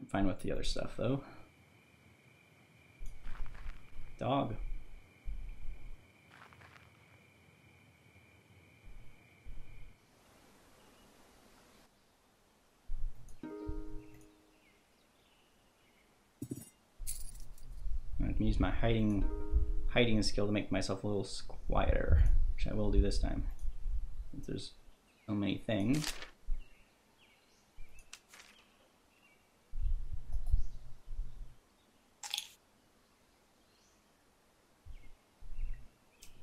Speaker 1: fine with the other stuff though. Dog. I can use my hiding skill to make myself a little quieter, which I will do this time, since there's so many things.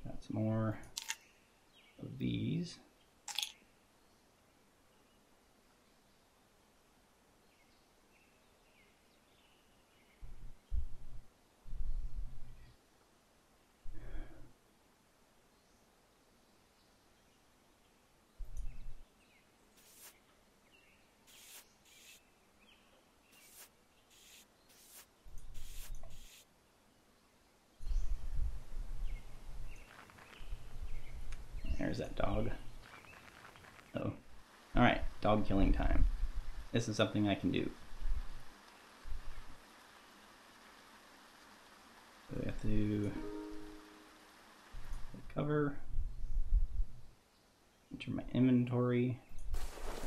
Speaker 1: Got some more of these. There's that dog. Oh. Alright, dog killing time. This is something I can do. So we have to cover, enter my inventory,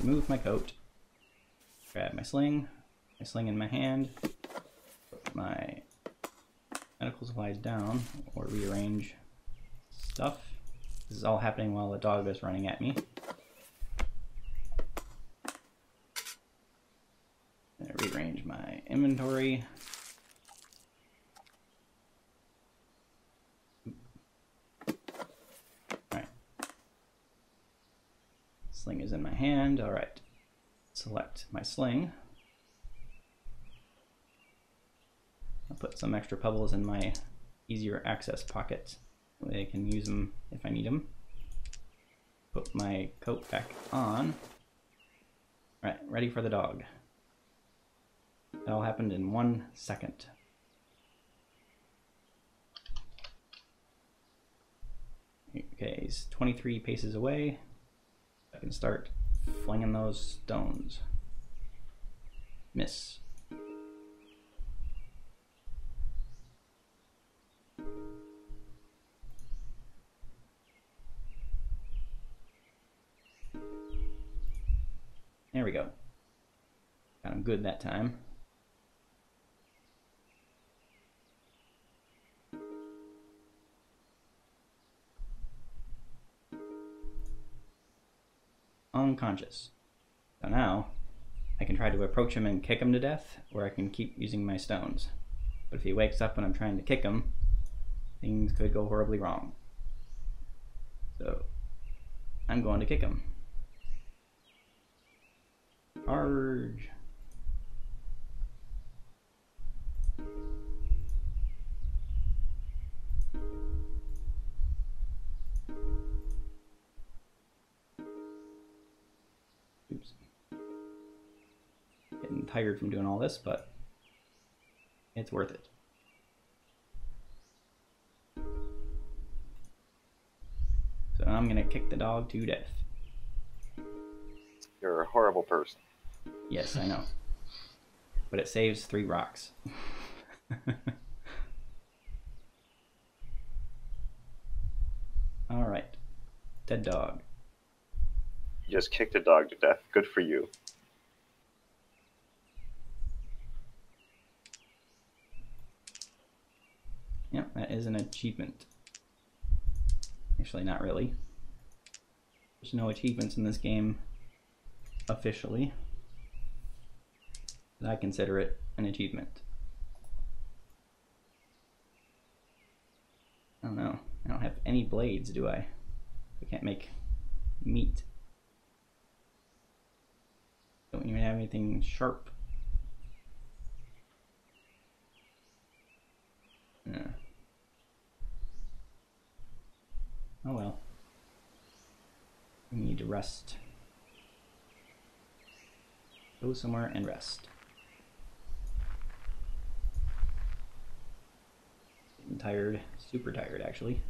Speaker 1: remove my coat, grab my sling in my hand, put my medical supplies down, or rearrange stuff. This is all happening while the dog is running at me. I'm gonna rearrange my inventory. Alright. Sling is in my hand. Alright. Select my sling. I'll put some extra pebbles in my easier access pocket. That way I can use them if I need them. Put my coat back on. Alright, ready for the dog. That all happened in 1 second. Okay, he's 23 paces away. I can start flinging those stones. Miss. There we go. Got him good that time. Unconscious. So now, I can try to approach him and kick him to death, or I can keep using my stones. But if he wakes up when I'm trying to kick him, things could go horribly wrong. So, I'm going to kick him. Charge. Oops. Getting tired from doing all this, but it's worth it. gonna kick the dog to death.
Speaker 2: You're a horrible person.
Speaker 1: Yes, I know. But it saves 3 rocks. Alright. Dead dog.
Speaker 2: You just kicked a dog to death. Good for you.
Speaker 1: Yep, that is an achievement. Actually, not really. There's no achievements in this game officially. But I consider it an achievement. I don't know. I don't have any blades, do I? I can't make meat. Don't even have anything sharp. Yeah. Oh well. We need to rest. Go somewhere and rest. I'm tired, super tired actually.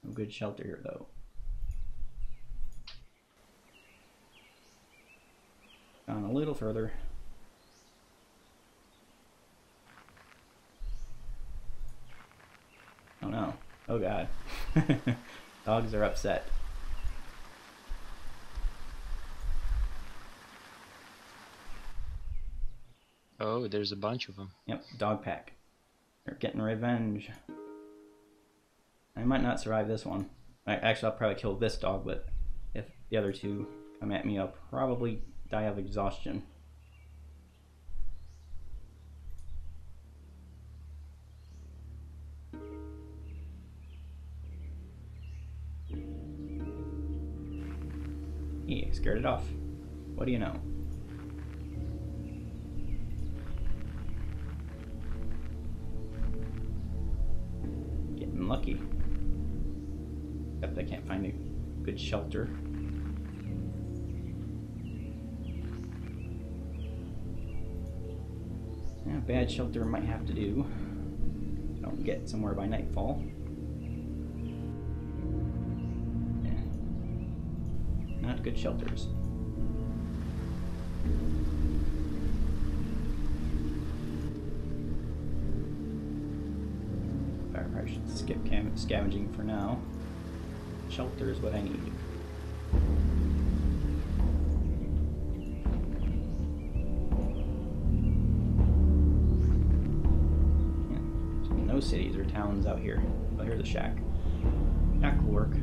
Speaker 1: No good shelter here though. Gone a little further. Oh no. Oh god. Dogs are upset.
Speaker 3: Oh, there's a bunch of them.
Speaker 1: Yep, dog pack. They're getting revenge. I might not survive this one. Actually, I'll probably kill this dog, but if the other two come at me, I'll probably die of exhaustion. He scared it off. What do you know? Getting lucky. Except I can't find a good shelter. Yeah, bad shelter might have to do. Don't get somewhere by nightfall. Not good shelters. I probably should skip scavenging for now. Shelter is what I need. Yeah, no cities or towns out here. Oh, here's a shack. Shack will work.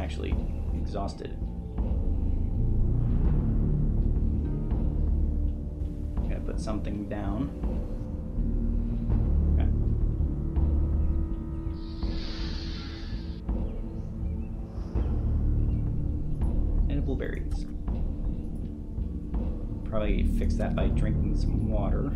Speaker 1: Actually exhausted. Gotta put something down. Okay. Edible berries. Probably fix that by drinking some water.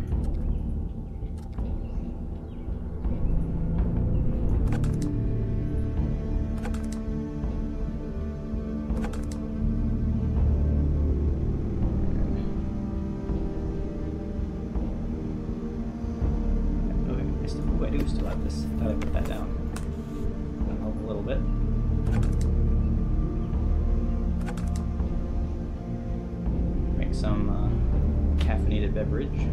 Speaker 1: Still have this. Thought I put that down. That'll help a little bit. Make some caffeinated beverage.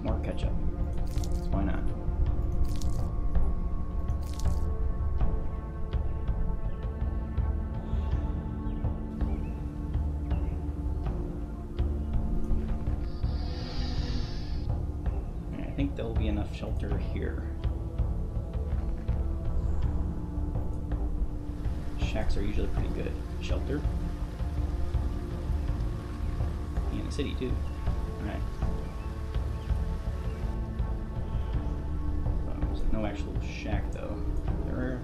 Speaker 1: More ketchup. Why not? I think there'll be enough shelter here. Shacks are usually pretty good. Shelter. In a city too. Alright. no actual shack though. There are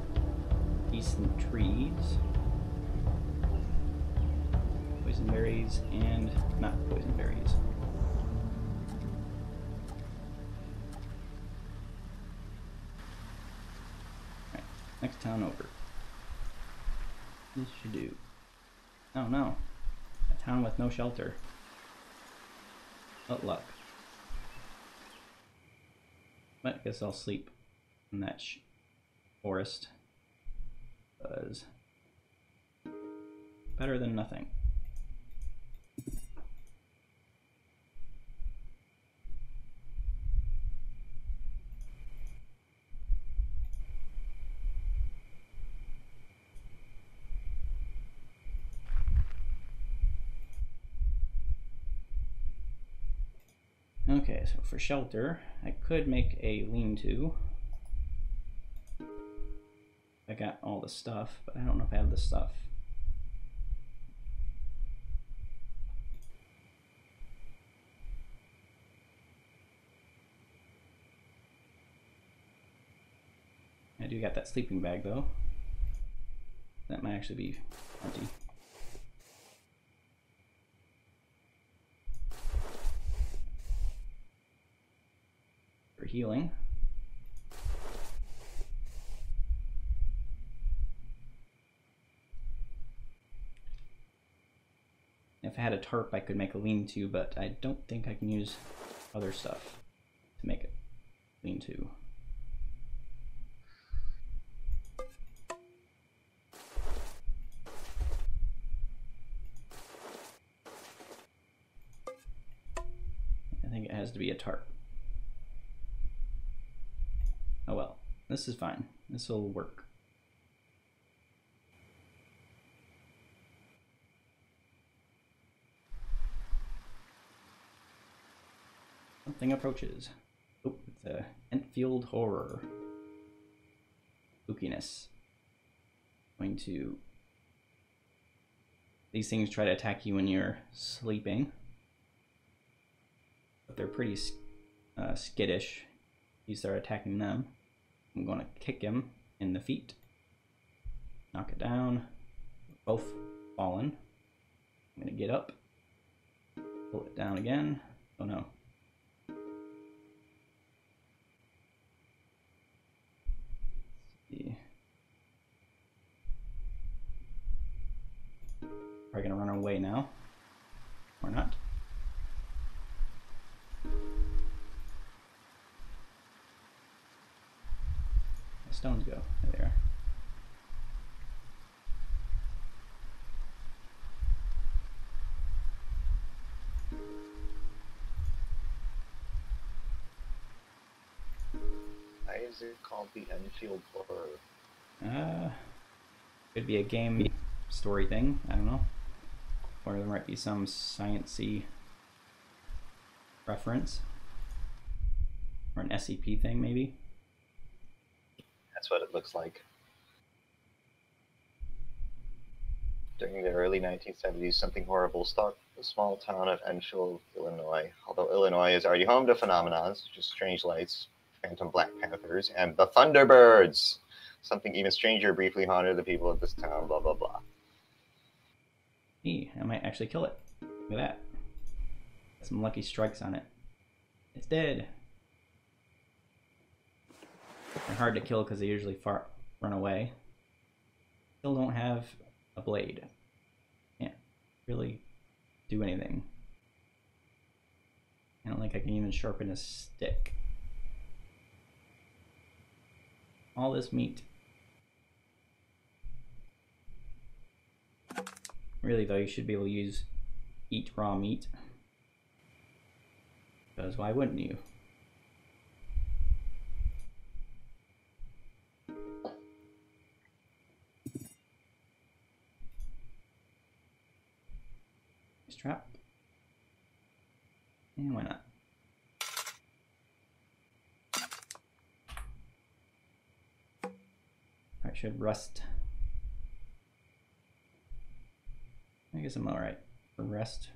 Speaker 1: decent trees. Poison berries and not poison berries. Alright, next town over. This should do. Oh no. A town with no shelter. What luck. But I guess I'll sleep in that forest. Because better than nothing. Okay, so for shelter, I could make a lean-to. I got all the stuff, but I don't know if I have the stuff. I do got that sleeping bag though. That might actually be empty. For healing. If I had a tarp, I could make a lean-to, but I don't think I can use other stuff to make it lean-to. I think it has to be a tarp. Oh well, this is fine. This will work. Something approaches. Oh, it's a Entfield horror. Spookiness. Going to... These things try to attack you when you're sleeping. But they're pretty skittish. You start attacking them. I'm going to kick him in the feet. Knock it down. Both fallen. I'm going to get up. Pull it down again. Oh no. Probably gonna run away now, or not. The stones go. There they are.
Speaker 2: Why is it called the Enfield horror?
Speaker 1: Could be a game story thing. I don't know. Or there might be some science-y reference. Or an SCP thing, maybe.
Speaker 2: That's what it looks like. During the early 1970s, something horrible stalked the small town of Enfield, Illinois. Although Illinois is already home to phenomena such as strange lights, phantom black panthers, and the Thunderbirds. Something even stranger briefly haunted the people of this town, blah, blah, blah.
Speaker 1: I might actually kill it. Look at that. Got some lucky strikes on it. It's dead. They're hard to kill because they usually run away. Still don't have a blade. Can't really do anything. I don't think I can even sharpen a stick. All this meat. Really though, you should be able to eat raw meat. Because why wouldn't you? Nice trap. And why not? I should rust. I guess I'm alright for rest.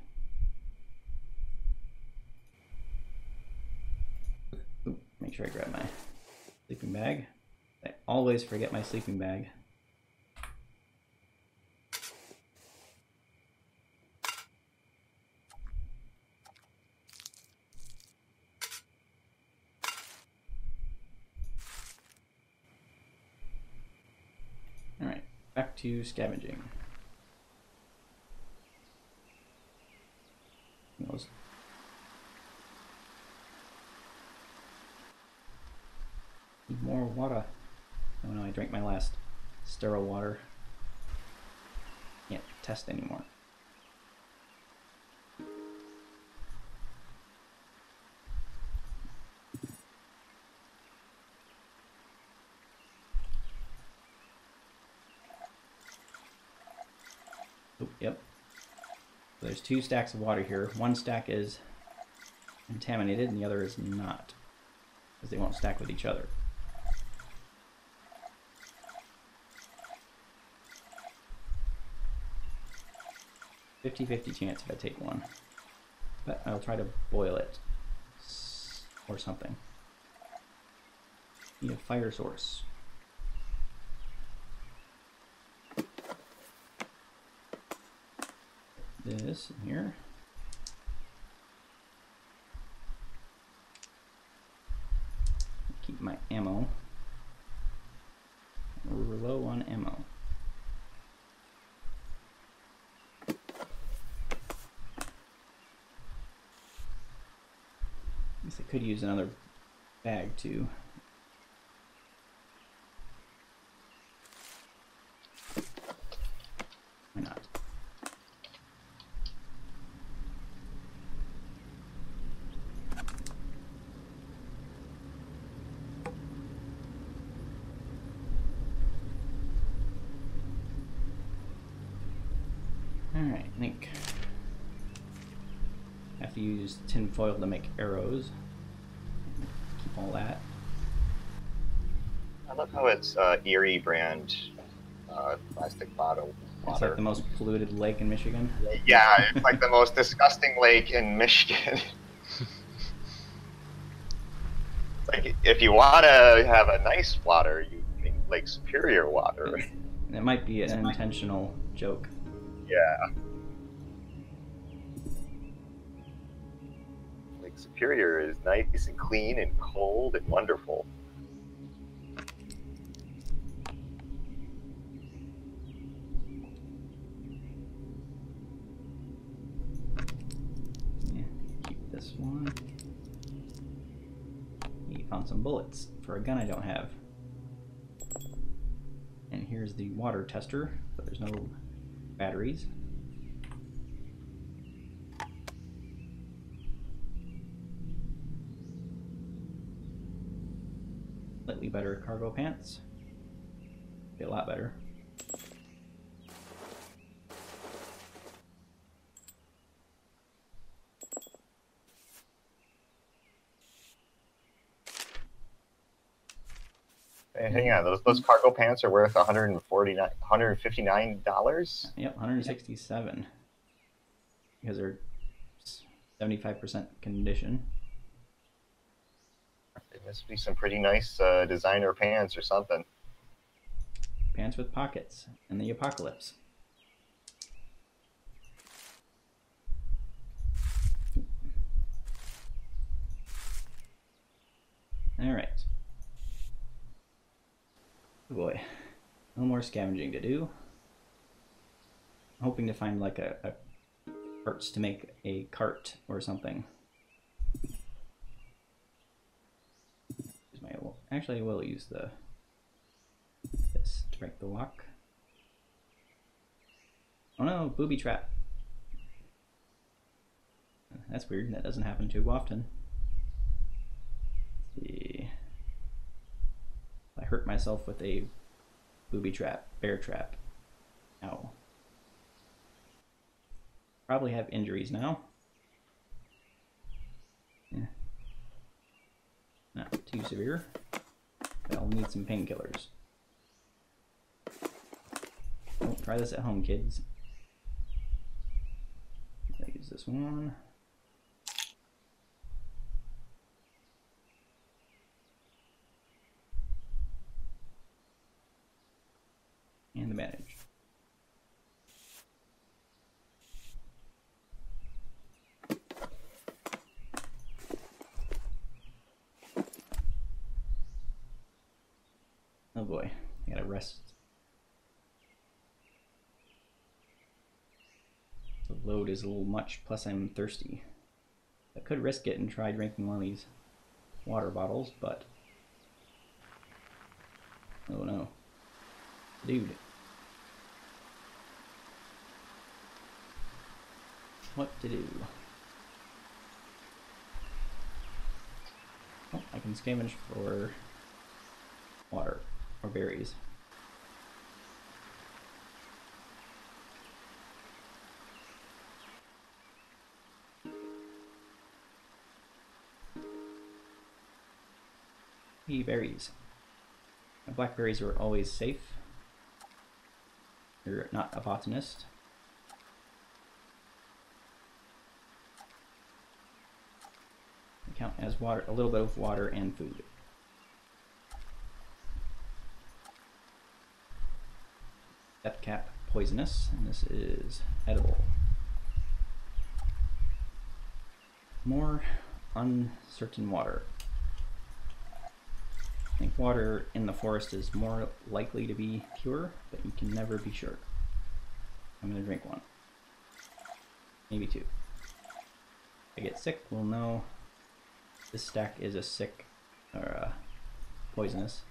Speaker 1: Ooh, make sure I grab my Sleeping bag. I always forget my sleeping bag. Alright, back to scavenging. Those. Need more water. Oh no, I drank my last sterile water. Can't test anymore. Oh, yep. So there's 2 stacks of water here. One stack is contaminated and the other is not, because they won't stack with each other. "50-50 chance if I take one, but I'll try to boil it or something. Need a fire source. This in here. Keep my ammo. We're low on ammo. I guess I could use another bag too. Why not? Alright, I think I have to use tin foil to make arrows. Keep all that.
Speaker 2: I love how it's Erie brand plastic bottle water.
Speaker 1: It's like the most polluted lake in Michigan.
Speaker 2: Yeah, it's like the most disgusting lake in Michigan. Like, if you want to have a nice water, you make Lake Superior water.
Speaker 1: And it might be an intentional joke.
Speaker 2: Yeah. Lake Superior is nice and clean and cold and wonderful.
Speaker 1: Yeah, keep this one. We found some bullets for a gun I don't have. And here's the water tester, but there's no batteries. Slightly better cargo pants. Be a lot better.
Speaker 2: Hey, hang on, those cargo pants are worth $159.
Speaker 1: Yep, 167. Because they're 75% condition.
Speaker 2: They must be some pretty nice designer pants or something.
Speaker 1: Pants with pockets in the apocalypse. Alright. Oh boy. No more scavenging to do. I'm hoping to find like a parts to make a cart or something. Actually, I will use this to break the lock. Oh no, booby trap. That's weird. That doesn't happen too often. Let's see. I hurt myself with a booby trap, bear trap. Ow. Probably have injuries now. Yeah. Not too severe. But I'll need some painkillers. Oh, try this at home, kids. I'll use this one. boy, I gotta rest. The load is a little much, plus I'm thirsty. I could risk it and try drinking one of these water bottles, but... oh no. Dude. What to do? Oh, I can scavenge for water or berries. Berries. Blackberries are always safe. You're not a botanist. They count as water, a little bit of water and food. Death cap poisonous, and this is edible. More uncertain water. I think water in the forest is more likely to be pure, but you can never be sure. I'm gonna drink one. Maybe two. If I get sick, we'll know this stack is a sick or poisonous.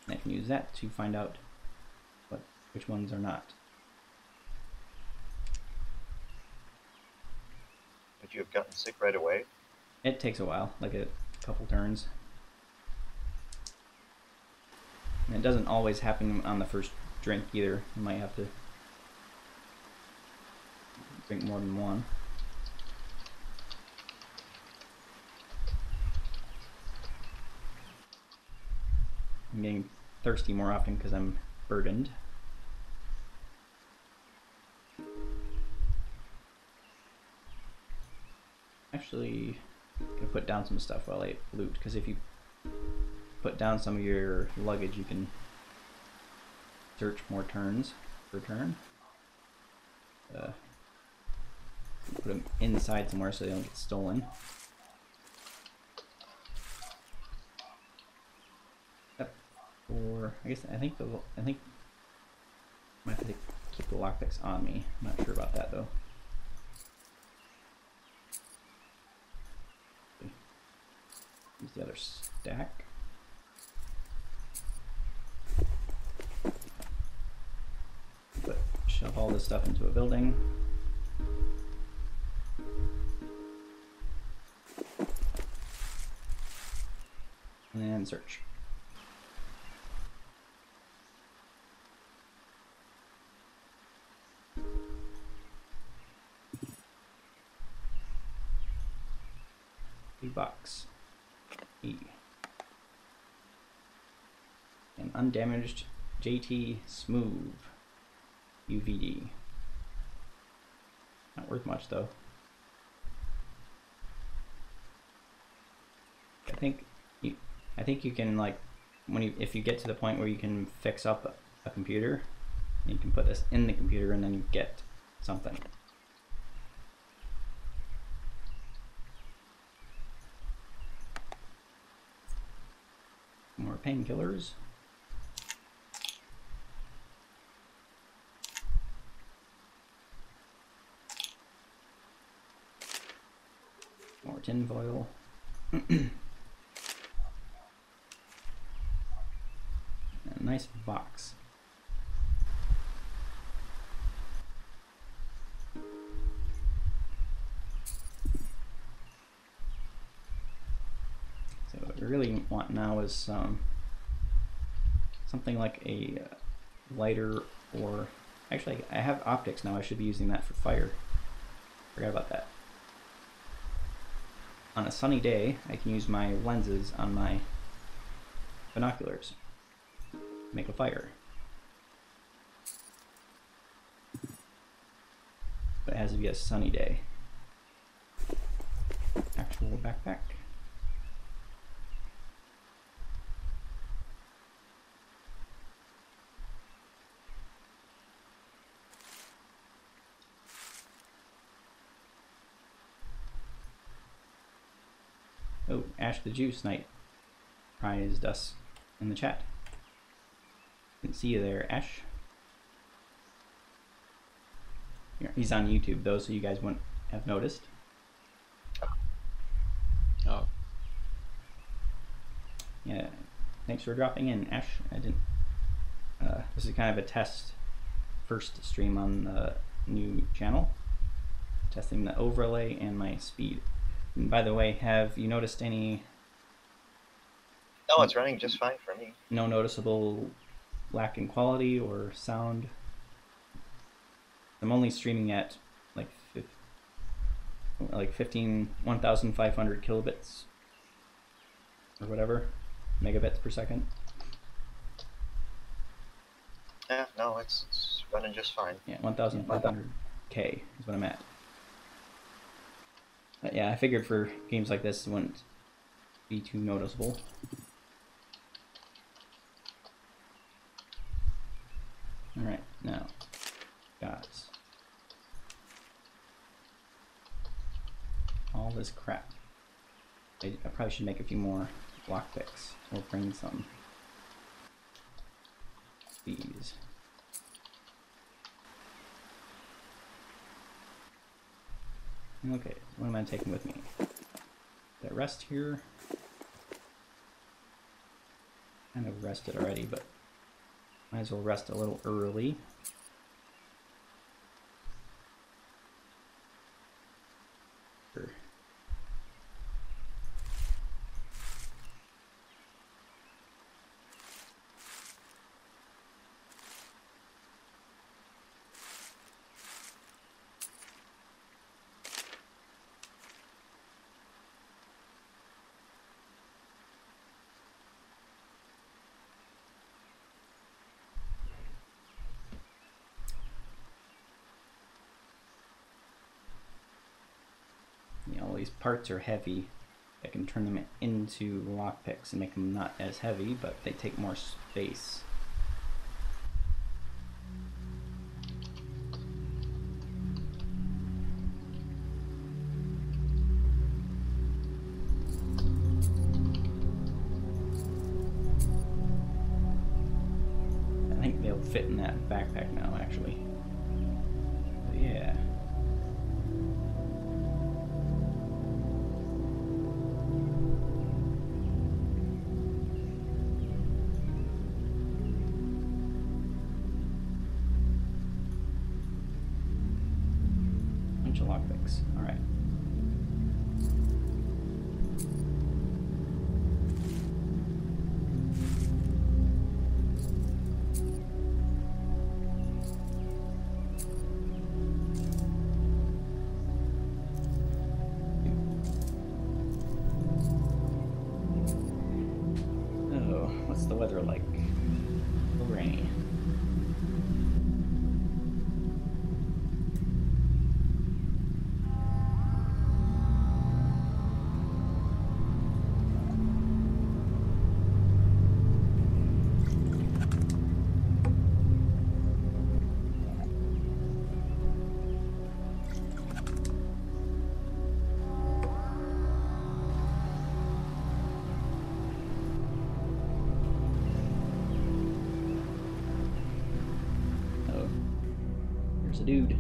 Speaker 1: And I can use that to find out which ones are not.
Speaker 2: Would you have gotten sick right away?
Speaker 1: It takes a while, like a couple turns. And it doesn't always happen on the first drink either. You might have to drink more than one. I'm getting thirsty more often because I'm burdened. Actually, I'm gonna put down some stuff while I loot, because if you put down some of your luggage, you can search more turns per turn. Put them inside somewhere so they don't get stolen. Yep. Or I think I might have to keep the lockpicks on me. I'm not sure about that though. Use the other stack. Shove all this stuff into a building. And search. Big box. E. An undamaged JT Smooth UVD. Not worth much though. I think you can, like, if you get to the point where you can fix up a computer, you can put this in the computer and then you get something. More painkillers. More tin foil. A nice box. So what we really want now is something like a lighter, or actually I have optics now. I should be using that for fire. Forgot about that. On a sunny day, I can use my lenses on my binoculars to make a fire. But it has to be a sunny day. Actual backpack. Oh, Ash the Juice Knight prized us in the chat. Didn't see you there, Ash. He's on YouTube though, so you guys wouldn't have noticed.
Speaker 3: Oh.
Speaker 1: Yeah, thanks for dropping in, Ash. I didn't. This is kind of a test, first stream on the new channel, testing the overlay and my speed. And by the way, have you noticed any?
Speaker 2: No, it's running just fine for me.
Speaker 1: No noticeable lack in quality or sound. I'm only streaming at like 1,500 kilobits or whatever, megabits per second.
Speaker 2: Yeah, no, it's running just fine.
Speaker 1: Yeah, 1,500K is what I'm at. But yeah, I figured for games like this it wouldn't be too noticeable. Alright, now, guys. All this crap. I probably should make a few more lockpicks or bring some these. Okay, what am I taking with me? Did I rest here? Kind of rested already, but might as well rest a little early. Sure. All these parts are heavy. I can turn them into lockpicks and make them not as heavy, but they take more space. I think they'll fit in that backpack now, actually. But yeah. Lockpicks. All right. Oh, what's the weather like? A little rainy. A dude.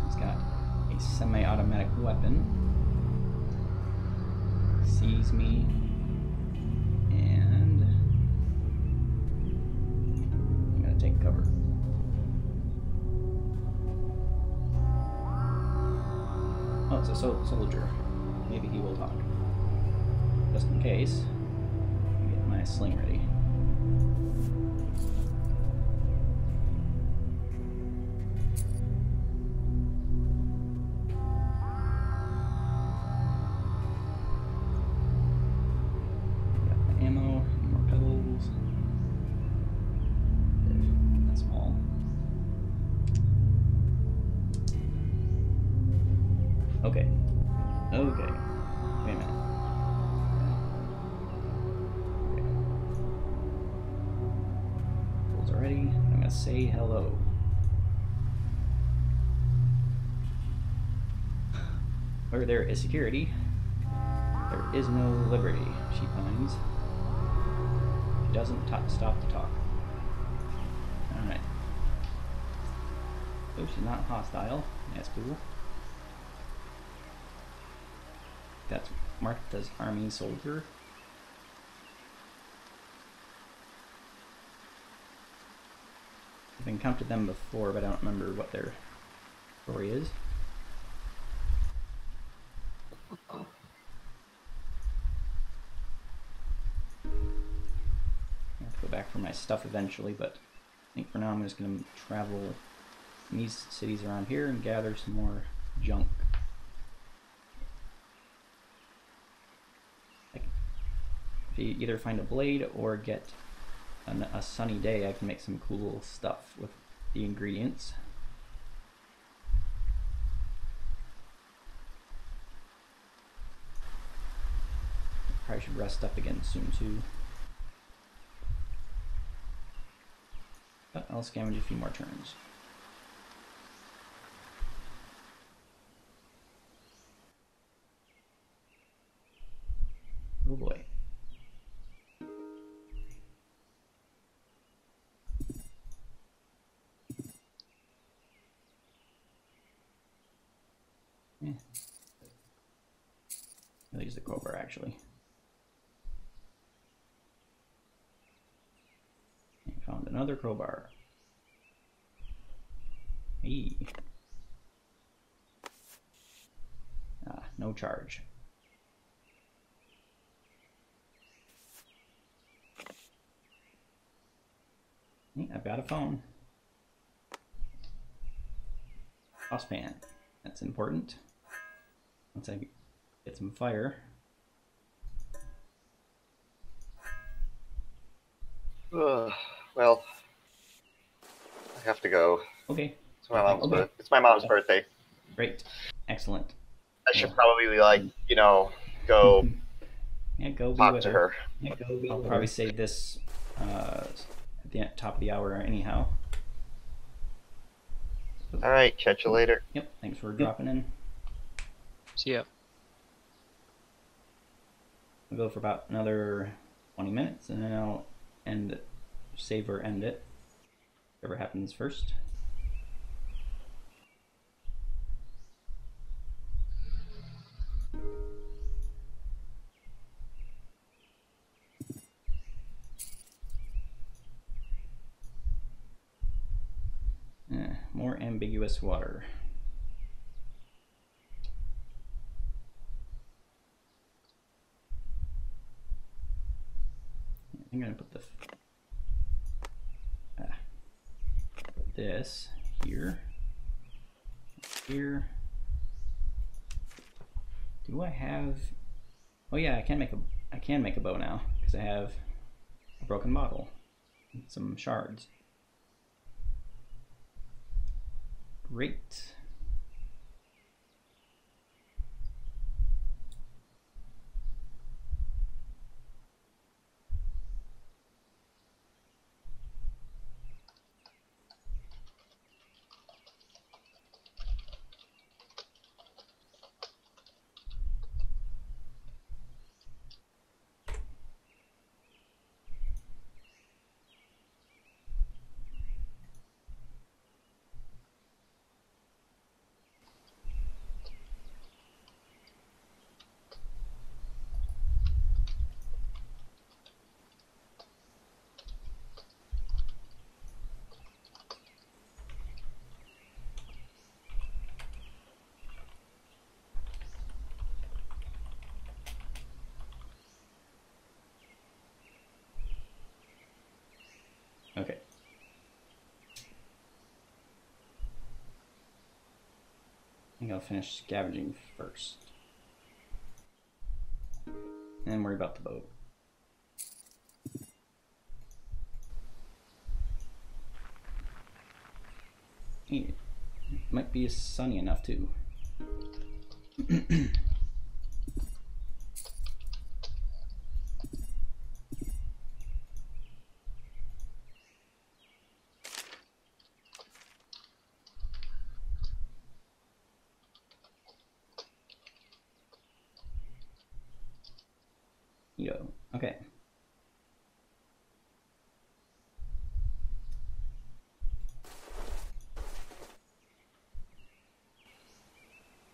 Speaker 1: He's got a semi-automatic weapon. Sees me, and I'm gonna take cover. Oh, it's a soldier. Maybe he will talk. Just in case. My sling ready. Got my ammo, more pebbles. That's all. Okay. Okay. Wait a minute. Already, I'm gonna say hello. Where there is security, there There is no liberty, she pines. She doesn't stop to talk. Alright. Oh, she's not hostile. That's cool. That's Martha's army soldier. I've encountered them before, but I don't remember what their story is. I have to go back for my stuff eventually, but I think for now I'm just going to travel in these cities around here and gather some more junk. If you either find a blade or get a sunny day, I can make some cool stuff with the ingredients. Probably should rest up again soon too. But I'll scavenge a few more turns. Oh boy. I'll use the crowbar actually. I found another crowbar. Hey. Ah, no charge. Hey, I've got a phone. Saucepan. That's important. Once I get some fire.
Speaker 2: Well, I have to go.
Speaker 1: Okay.
Speaker 2: It's my mom's birthday.
Speaker 1: Great. Excellent.
Speaker 2: I should probably go
Speaker 1: Yeah, go be
Speaker 2: talk
Speaker 1: with
Speaker 2: to
Speaker 1: her.
Speaker 2: her.
Speaker 1: Yeah, I'll probably save this at the top of the hour anyhow.
Speaker 2: All right, catch you later.
Speaker 1: Yep. Thanks for dropping in.
Speaker 3: See ya.
Speaker 1: We'll go for about another 20 minutes, and then I'll save or end it. Whatever happens first. More ambiguous water. I'm gonna put put this here. Here. Do I have? Oh yeah, I can make a bow now because I have a broken bottle and some shards. Great. Okay. I think I'll finish scavenging first. And then worry about the boat. Hey, it might be sunny enough too. Neato. Okay.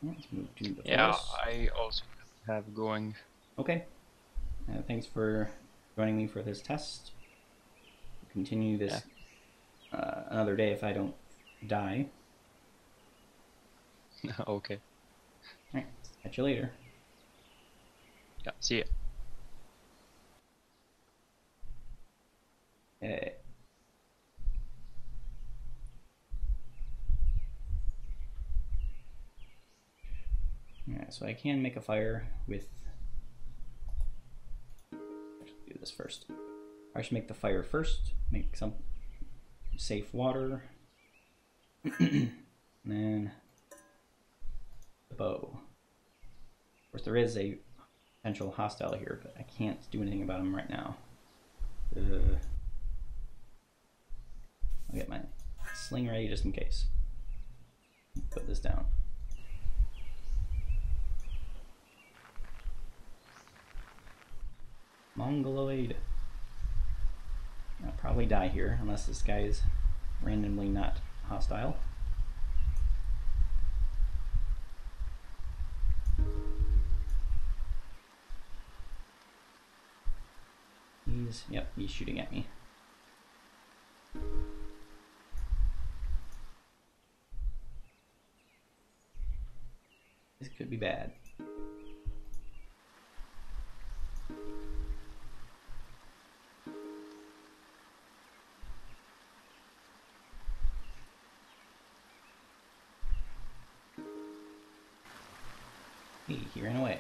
Speaker 1: Let's move to the
Speaker 3: Yeah,
Speaker 1: forest.
Speaker 3: I also have going.
Speaker 1: Okay. Thanks for joining me for this test. We'll continue this another day if I don't die.
Speaker 3: Okay.
Speaker 1: Alright, catch you later.
Speaker 3: Yeah, see ya.
Speaker 1: Okay. Yeah, so I can make a fire with... Actually, do this first. I should make the fire first, make some safe water, and then the bow. Of course, there is a potential hostile here, but I can't do anything about him right now. I'll get my sling ready just in case. Put this down. Mongoloid. I'll probably die here unless this guy is randomly not hostile. He's shooting at me. This could be bad. Hey, he ran away.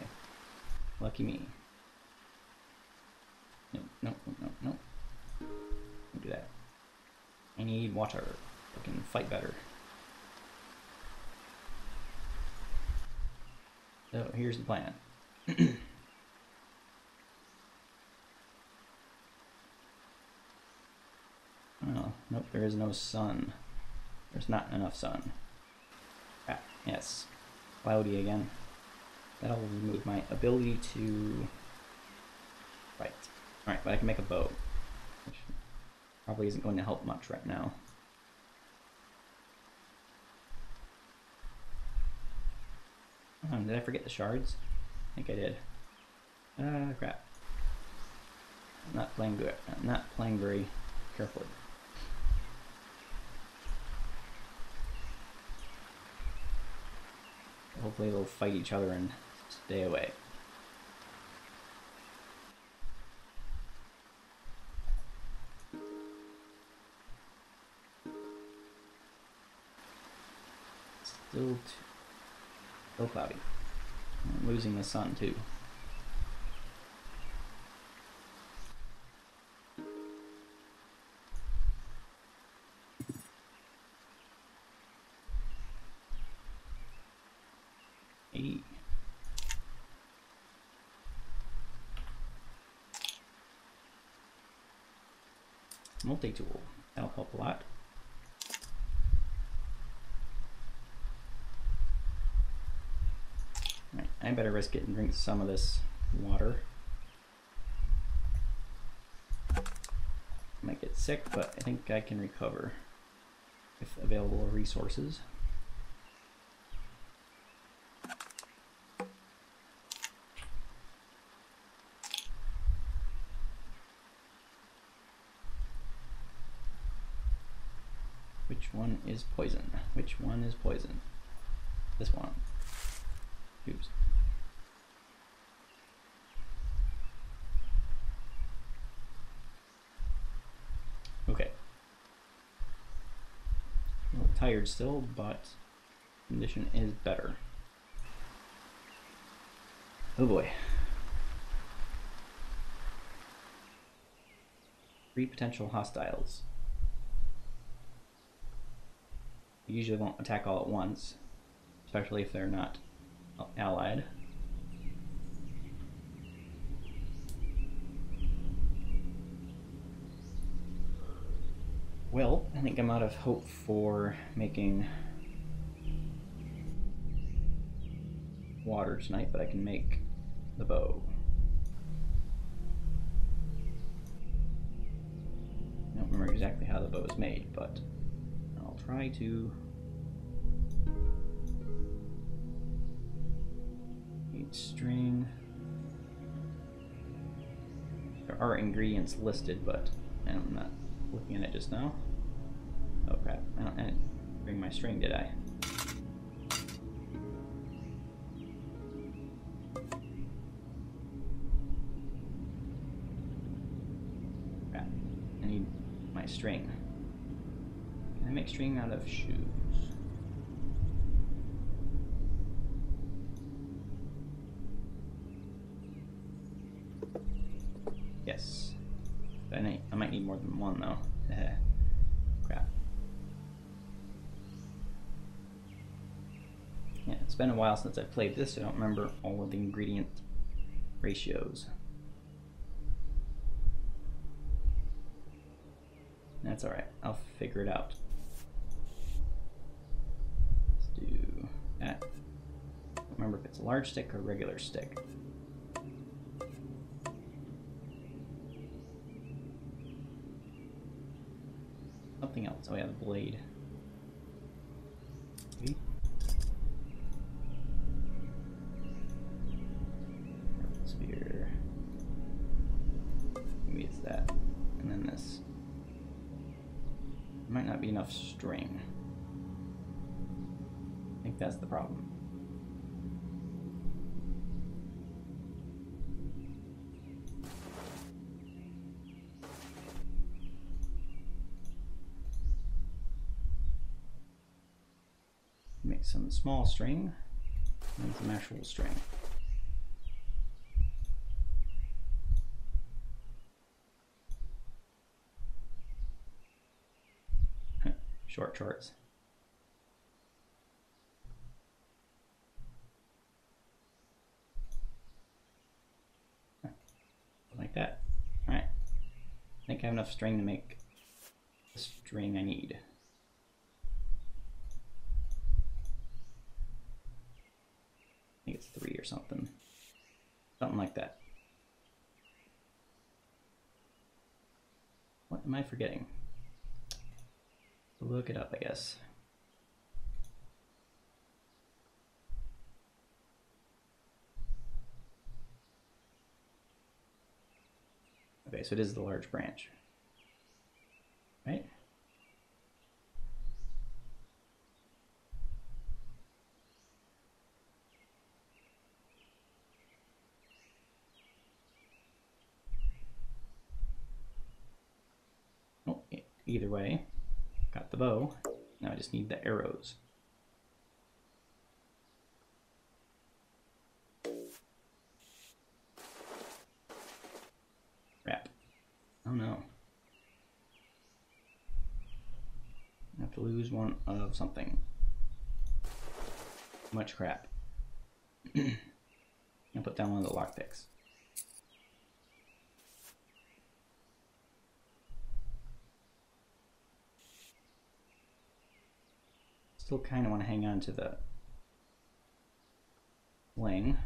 Speaker 1: Lucky me. No. Don't do that. I need water. I can fight better. So here's the plan. Oh, nope, there is no sun. There's not enough sun. Ah, yes. Cloudy again. That'll remove my ability to fight. Alright, but I can make a bow, which probably isn't going to help much right now. Did I forget the shards? I think I did. Crap. I'm not playing good. I'm not playing very carefully. Hopefully they'll fight each other and stay away. Still cloudy. I'm losing the sun too. Hey. Multi-tool. That'll help a lot. Right, I better risk it and drink some of this water. I might get sick, but I think I can recover with available resources. Which one is poison? Which one is poison? This one. Oops. Okay. A little tired still, but condition is better. Oh boy. 3 potential hostiles. They usually won't attack all at once, especially if they're not allied. Well, I think I'm out of hope for making water tonight, but I can make the bow. it was made, but I'll try to. Need string. There are ingredients listed, but I'm not looking at it just now. Oh crap! I didn't bring my string, did I? Crap! I need my string. Can I make string out of shoes? Yes. I might need more than one though. Crap. Yeah, it's been a while since I've played this, so I don't remember all of the ingredient ratios. That's alright, I'll figure it out. Let's do that. I don't remember if it's a large stick or a regular stick. Something else. Oh yeah, the blade. Okay. Spear. Maybe it's that. And then this. Might not be enough string. I think that's the problem. Make some small string and some actual string. Short shorts. Like that. Alright. I think I have enough string to make the string I need. I think it's 3 or something. Something like that. What am I forgetting? Look it up, I guess. Okay, so it is the large branch. Right? Oh, either way. Got the bow. Now I just need the arrows. Crap. Oh no. I have to lose one of something. Much crap. I'll put down one of the lockpicks. Still kind of want to hang on to the sling.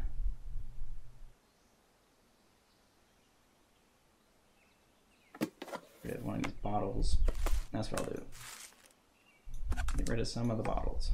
Speaker 1: Get rid of one of these bottles. That's what I'll do. Get rid of some of the bottles.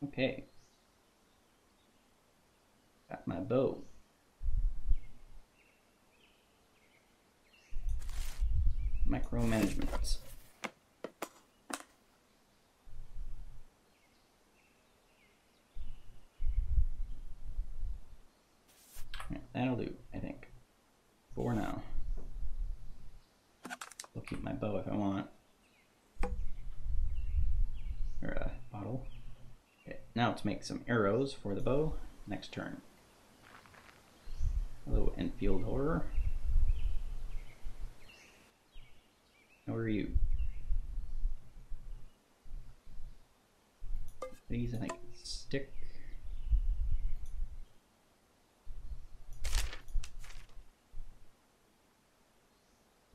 Speaker 1: Okay. Got my bow. Micromanagement. Yeah, that'll do, I think. For now. I'll keep my bow if I want. Or a bottle. Okay, now to make some arrows for the bow. Next turn. Hello, Enfield Horror. How are you? These, I think, stick.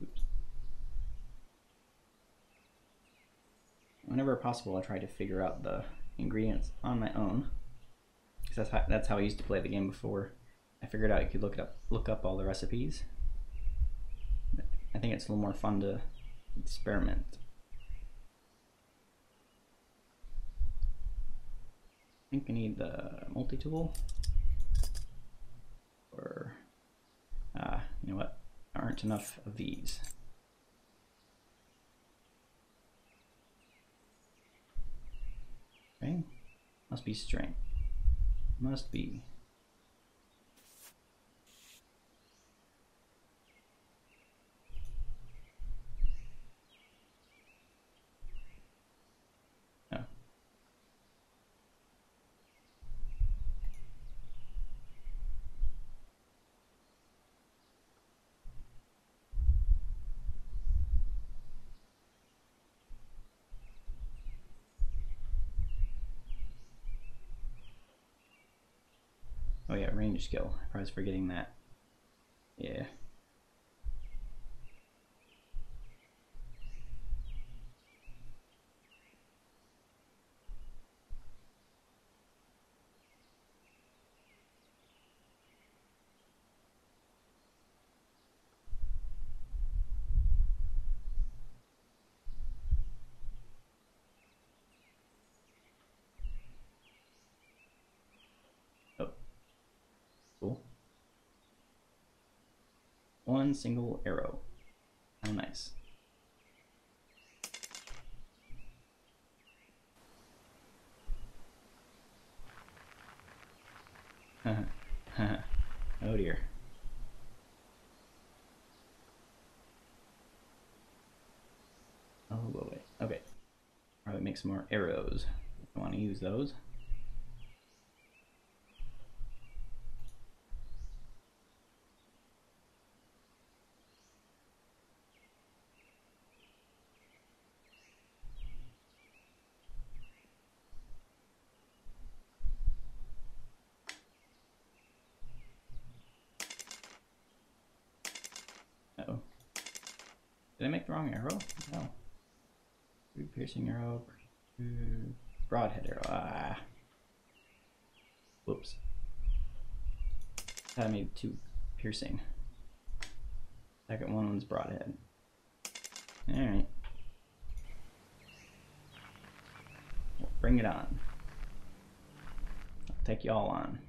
Speaker 1: Oops. Whenever possible, I try to figure out the ingredients on my own, because that's how I used to play the game before. I figured out you could look up all the recipes. I think it's a little more fun to experiment. I think I need the multi-tool, or you know what? There aren't enough of these. String? Must be string. Must be. Oh. Oh yeah, range skill. I was forgetting that. Yeah. Oh. Cool. One single arrow. How nice. Oh dear. Oh boy. Okay. Probably make some more arrows. I want to use those. Uh-oh. Did I make the wrong arrow? No. Piercing arrow. Broadhead arrow. Ah. Whoops. I made two piercing. Second one was broadhead. Alright. Well, bring it on. I'll take you all on.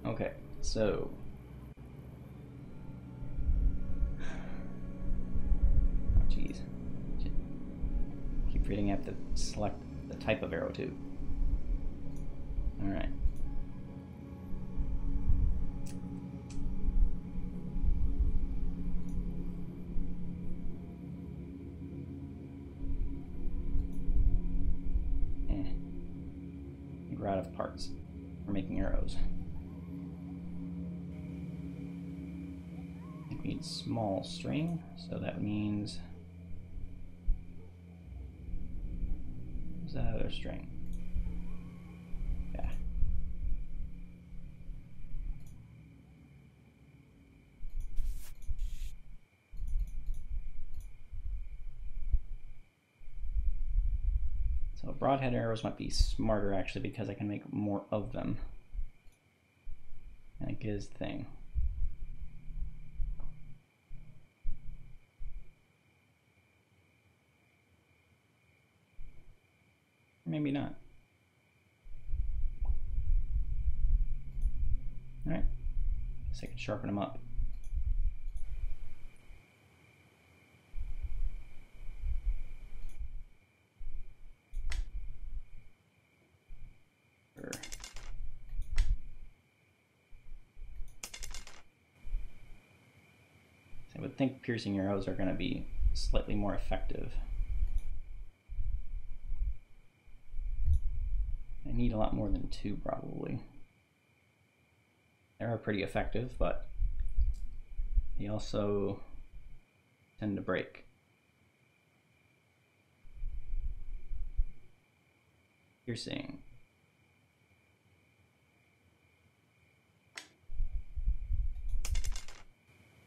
Speaker 1: Okay, so oh jeez, keep forgetting I have to select the type of arrow too. All right. We're out of parts for making arrows. We need small string, so that means where's that other string? Yeah. So broadhead arrows might be smarter actually because I can make more of them. And it gives the thing. Maybe not. All right, so I can sharpen them up. Same with think piercing arrows are going to be slightly more effective. I need a lot more than 2 probably. They are pretty effective, but they also tend to break. Piercing.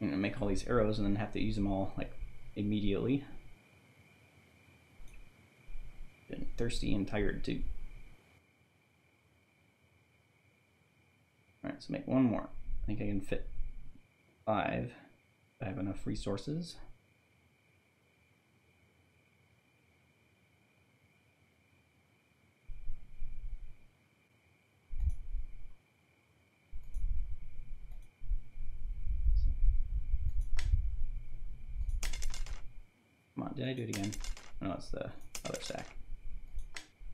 Speaker 1: I'm gonna make all these arrows and then have to use them all like immediately. Been thirsty and tired too. Alright, so make one more. I think I can fit 5 if I have enough resources. Come on, did I do it again? No, it's the other stack.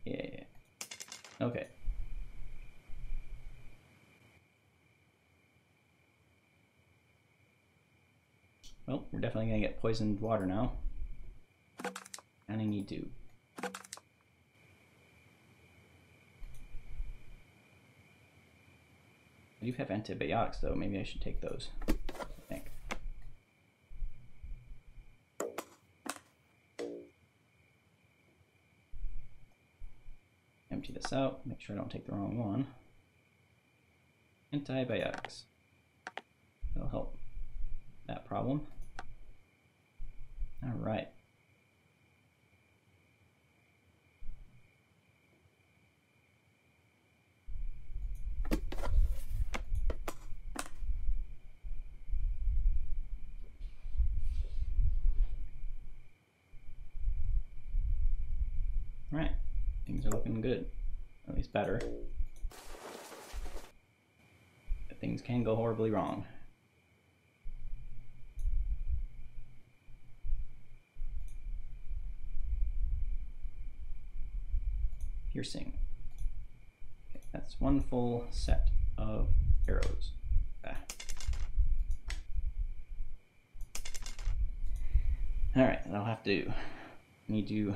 Speaker 1: Yeah. Okay. Well, we're definitely gonna get poisoned water now. And I need to. I do have antibiotics though, maybe I should take those. I think. Empty this out, make sure I don't take the wrong one. Antibiotics. That'll help that problem. All right. All right, things are looking good, at least better. But things can go horribly wrong. Piercing. Okay, that's one full set of arrows. Alright, I'll have to need to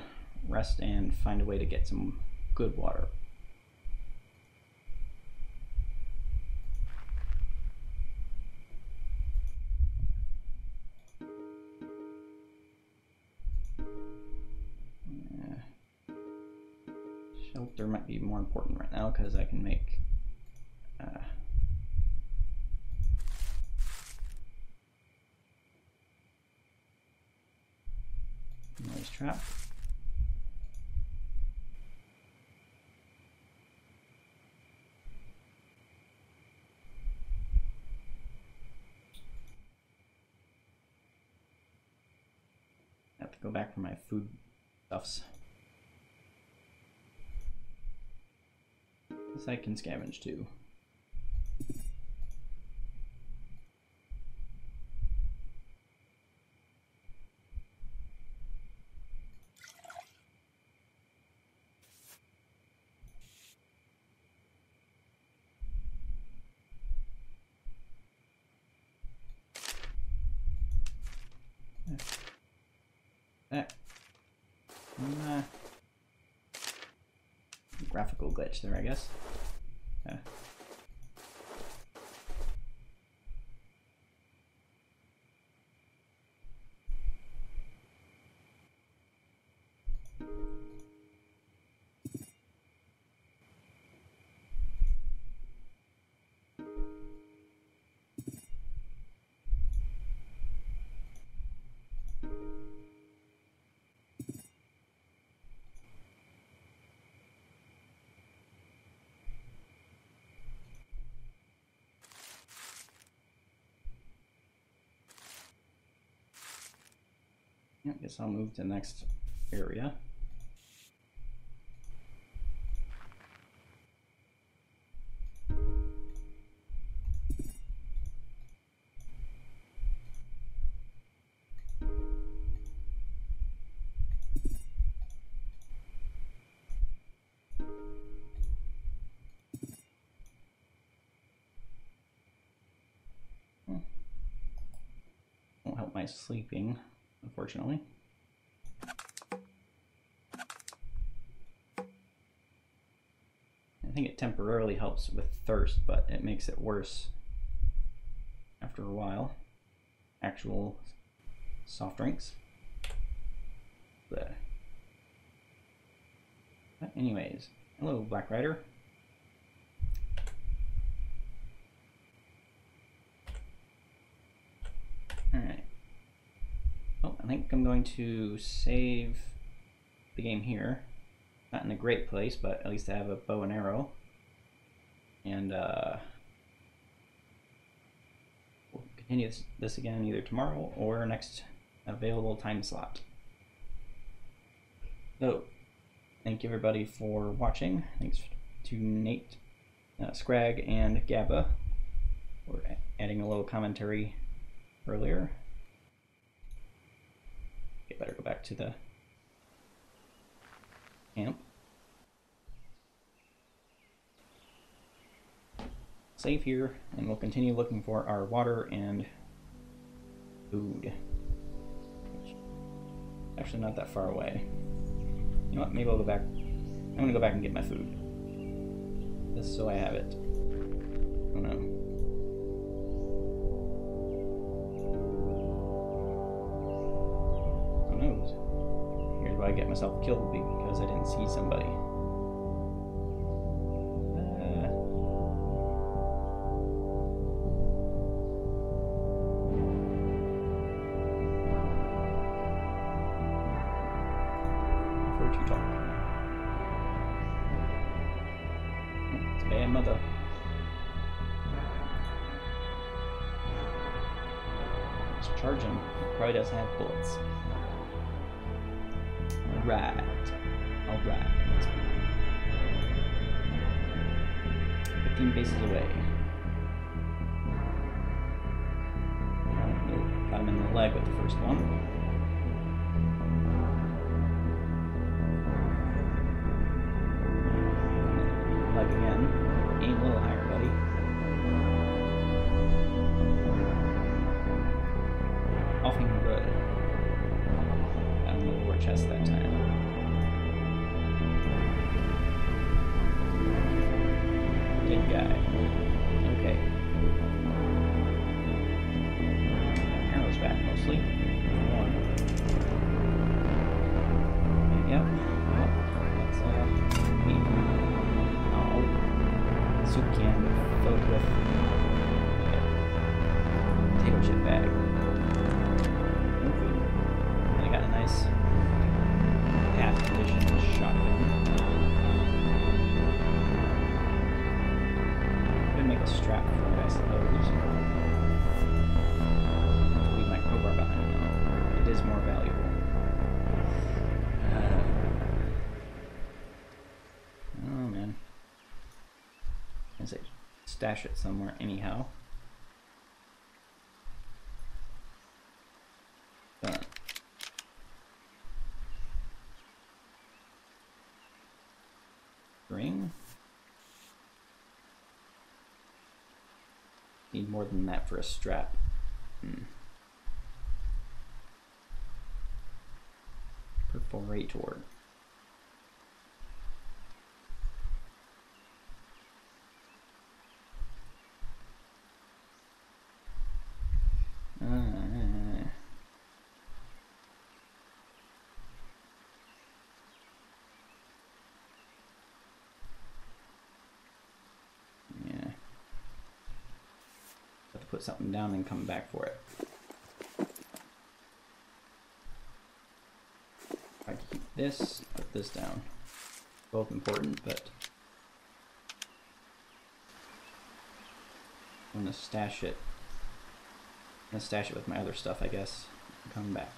Speaker 1: rest and find a way to get some good water. Shelter might be more important right now because I can make noise trap. I have to go back for my food stuffs. This I can scavenge too. Graphical glitch there, I guess. Yeah, I guess I'll move to the next area. Won't help my my sleeping, unfortunately. I think it temporarily helps with thirst, but it makes it worse after a while. Actual soft drinks. But anyways, hello, Black Rider. Alright. Well, I think I'm going to save the game here. Not in a great place, but at least I have a bow and arrow. And we'll continue this again either tomorrow or next available time slot. So, thank you everybody for watching. Thanks to Nate, Scrag, and Gabba for adding a little commentary earlier. Okay, better go back to the camp. Save here, and we'll continue looking for our water and food. Actually, not that far away. You know what? Maybe I'll go back. I'm gonna go back and get my food. Just so I have it. Oh no. Who knows? Here's why I get myself killed, because I didn't see somebody. It's a bad mother. Let's charge him. He probably doesn't have bullets. Alright. Alright. 15 paces away. Got him in the leg with the first one. Again. Aim a little higher, buddy. Offing good. Got him in the lower chest that time. Good guy. Okay. Arrows back mostly. One. Yep. Well, that's me. Soup can filled with potato chip bag. I got a nice half condition shotgun. Could make a strap for it, I suppose. Leave my crowbar behind though. It is more valuable. Oh man. I stash it somewhere anyhow. Done. String. Need more than that for a strap. Perforator. Put something down and come back for it. I keep this, put this down. Both important, but I'm gonna stash it. I'm gonna stash it with my other stuff, I guess, and come back.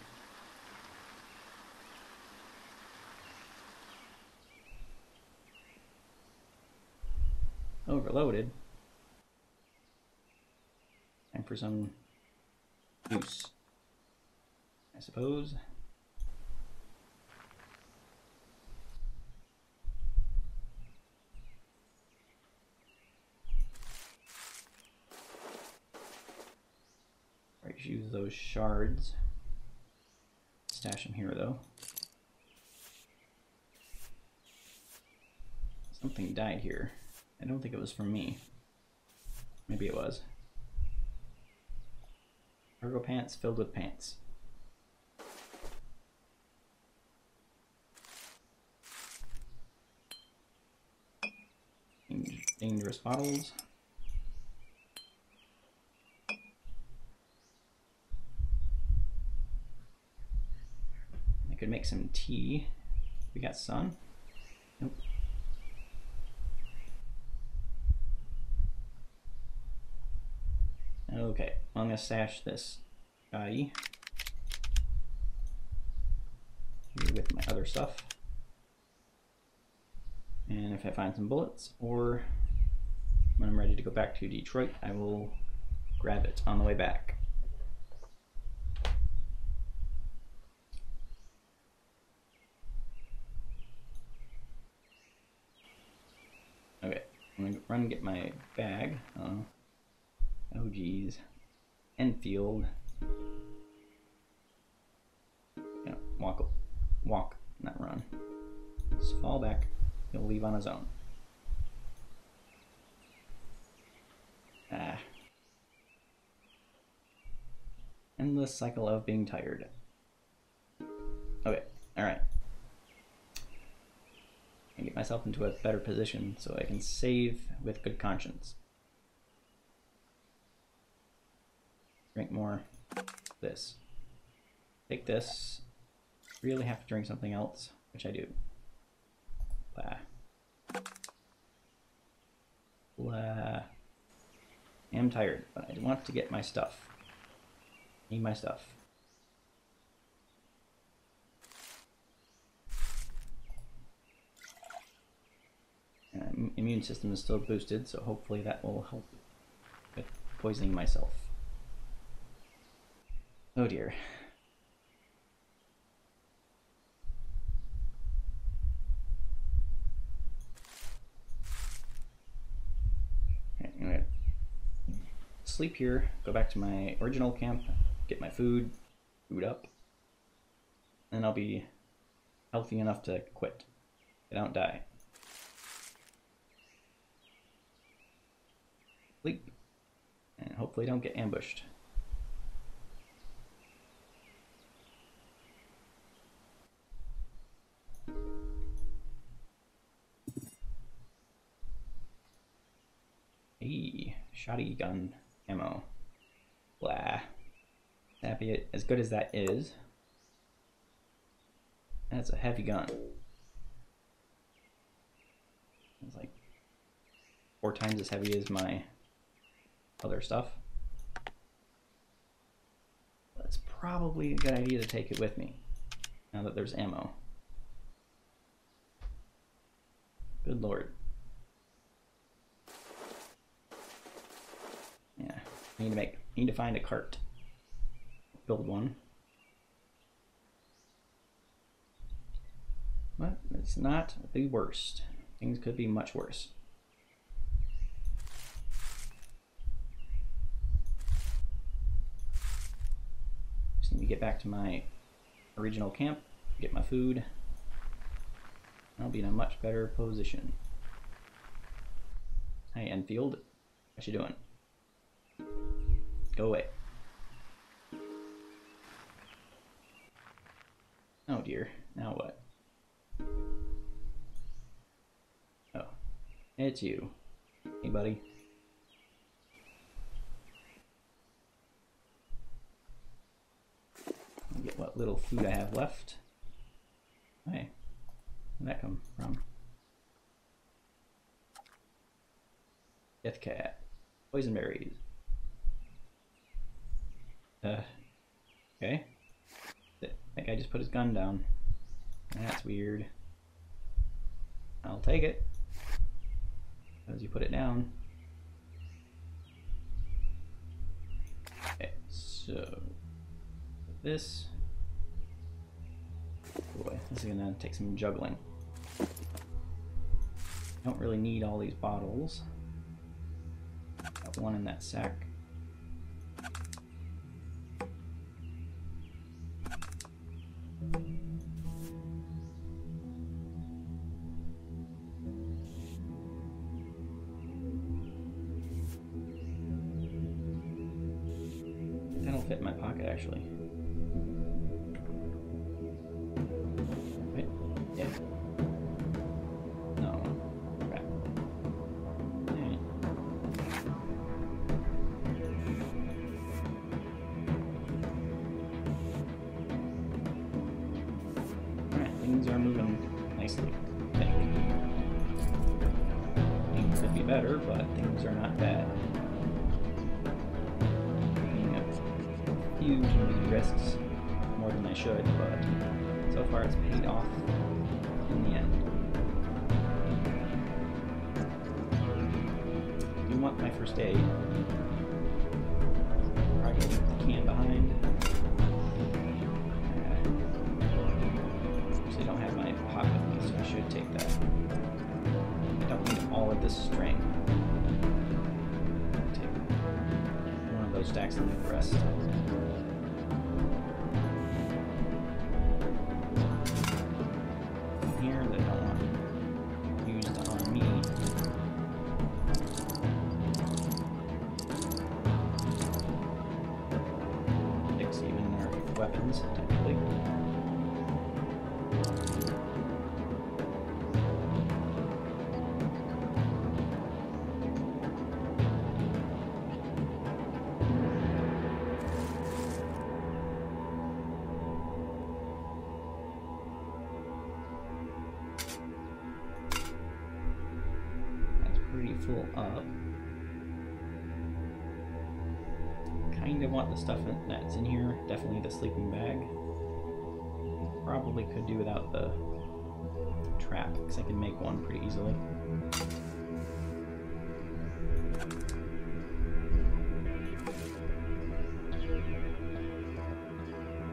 Speaker 1: Overloaded. Time for some use, I suppose. Right, use those shards. Stash them here though. Something died here. I don't think it was from me. Maybe it was. Cargo pants filled with pants. Dangerous bottles. I could make some tea. We got sun. Nope. Okay, well, I'm gonna stash this guy here with my other stuff. And if I find some bullets, or when I'm ready to go back to Detroit, I will grab it on the way back. Okay, I'm gonna run and get my bag. Oh geez. Enfield. Yeah, walk, not run. Just fall back. He'll leave on his own. Ah. Endless cycle of being tired. Okay, alright. I get myself into a better position so I can save with good conscience. Drink more. This. Take this. Really have to drink something else, which I do. Blah. Blah. I'm tired, but I want to get my stuff. Need my stuff. Immune system is still boosted, so hopefully that will help with poisoning myself. Oh dear. Okay, I'm gonna sleep here, go back to my original camp, get my food up, and I'll be healthy enough to quit. I don't die. Sleep, and hopefully don't get ambushed. Hey, shotgun ammo. Blah. Happy as good as that is. That's a heavy gun. It's like 4 times as heavy as my other stuff. But it's probably a good idea to take it with me now that there's ammo. Good lord. Yeah, I need to find a cart. Build one. But it's not the worst. Things could be much worse. Just need to get back to my original camp, get my food. I'll be in a much better position. Hey, Enfield. What you doing? Go away. Oh dear. Now what? Oh. It's you. Hey, buddy. I'll get what little food I have left. Hey. Where'd that come from? Death cat. Poison berries. Okay. That guy just put his gun down. That's weird. I'll take it. As you put it down. Okay, so this. Boy, this is gonna take some juggling. Don't really need all these bottles. Got one in that sack. fit in my pocket, actually. Wait, yeah. No. Crap. Alright. Alright, things are moving nicely, I think. Things could be better, but things are not bad. Few risks more than I should, but so far it's paid off in the end. I do want my first aid. Probably leave the can behind. Actually, I don't have my pot with me, so I should take that. I don't need all of this string. Take one of those stacks and leave the rest. Weapons, technically. That's pretty full up. Kind of want the stuff that's in here. Definitely the sleeping bag. Probably could do without the trap, because I can make one pretty easily.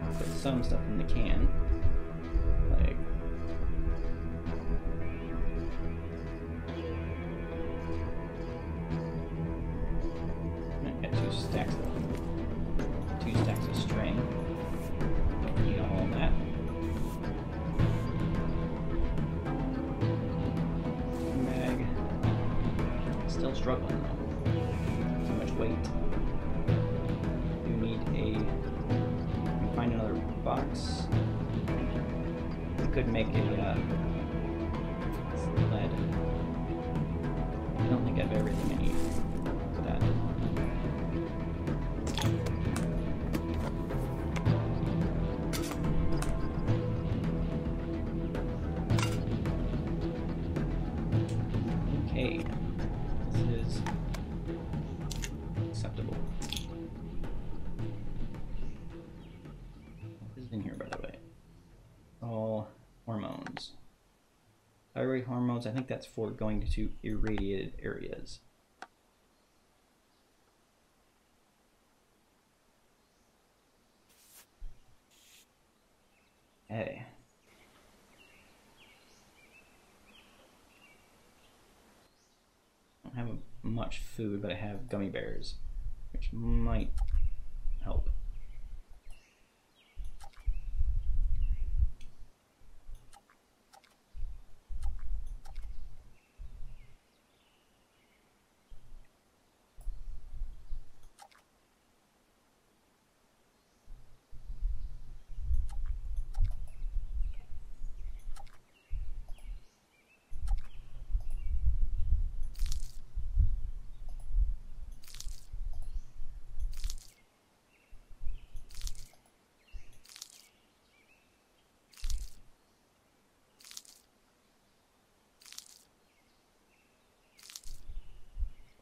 Speaker 1: I'll put some stuff in the can. Like I got 2 stacks of 2 stacks of string. Don't need all of that. Bag. Still struggling though. Too much weight. You need find another box. We could make a sled. I don't think I have everything I need for that. Okay, this is acceptable. What is in here, by the way? All hormones. Thyroid hormones, I think that's for going to irradiated areas. Hey. I don't have much food, but I have gummy bears, which might help.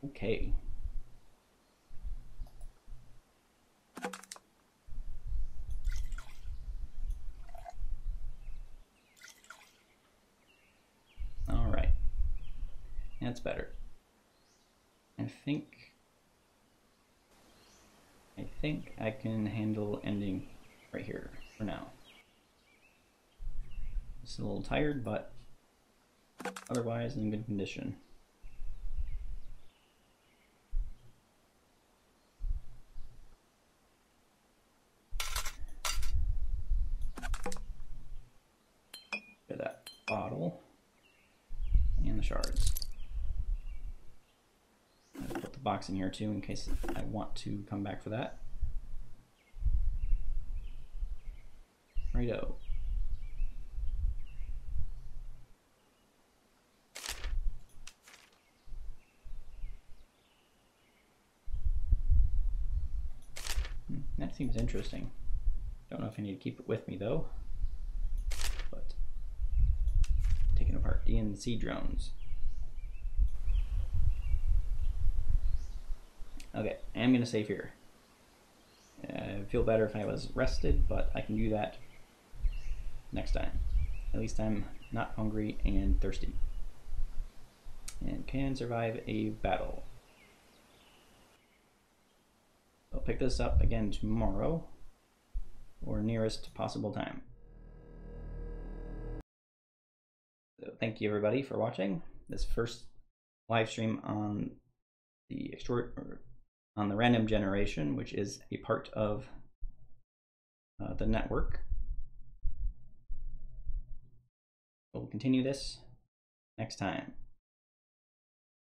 Speaker 1: Okay. All right. That's better. I think I can handle ending right here for now. Just a little tired, but otherwise in good condition. Get that bottle and the shards. I'll put the box in here too in case I want to come back for that. Righto. That seems interesting. Don't know if I need to keep it with me though. But taking apart DNC drones. Okay, I'm gonna save here. I feel better if I was rested, but I can do that next time. At least I'm not hungry and thirsty. And can survive a battle. I'll pick this up again tomorrow, or nearest possible time. So thank you everybody for watching this first live stream on the random generation, which is a part of the network. We'll continue this next time.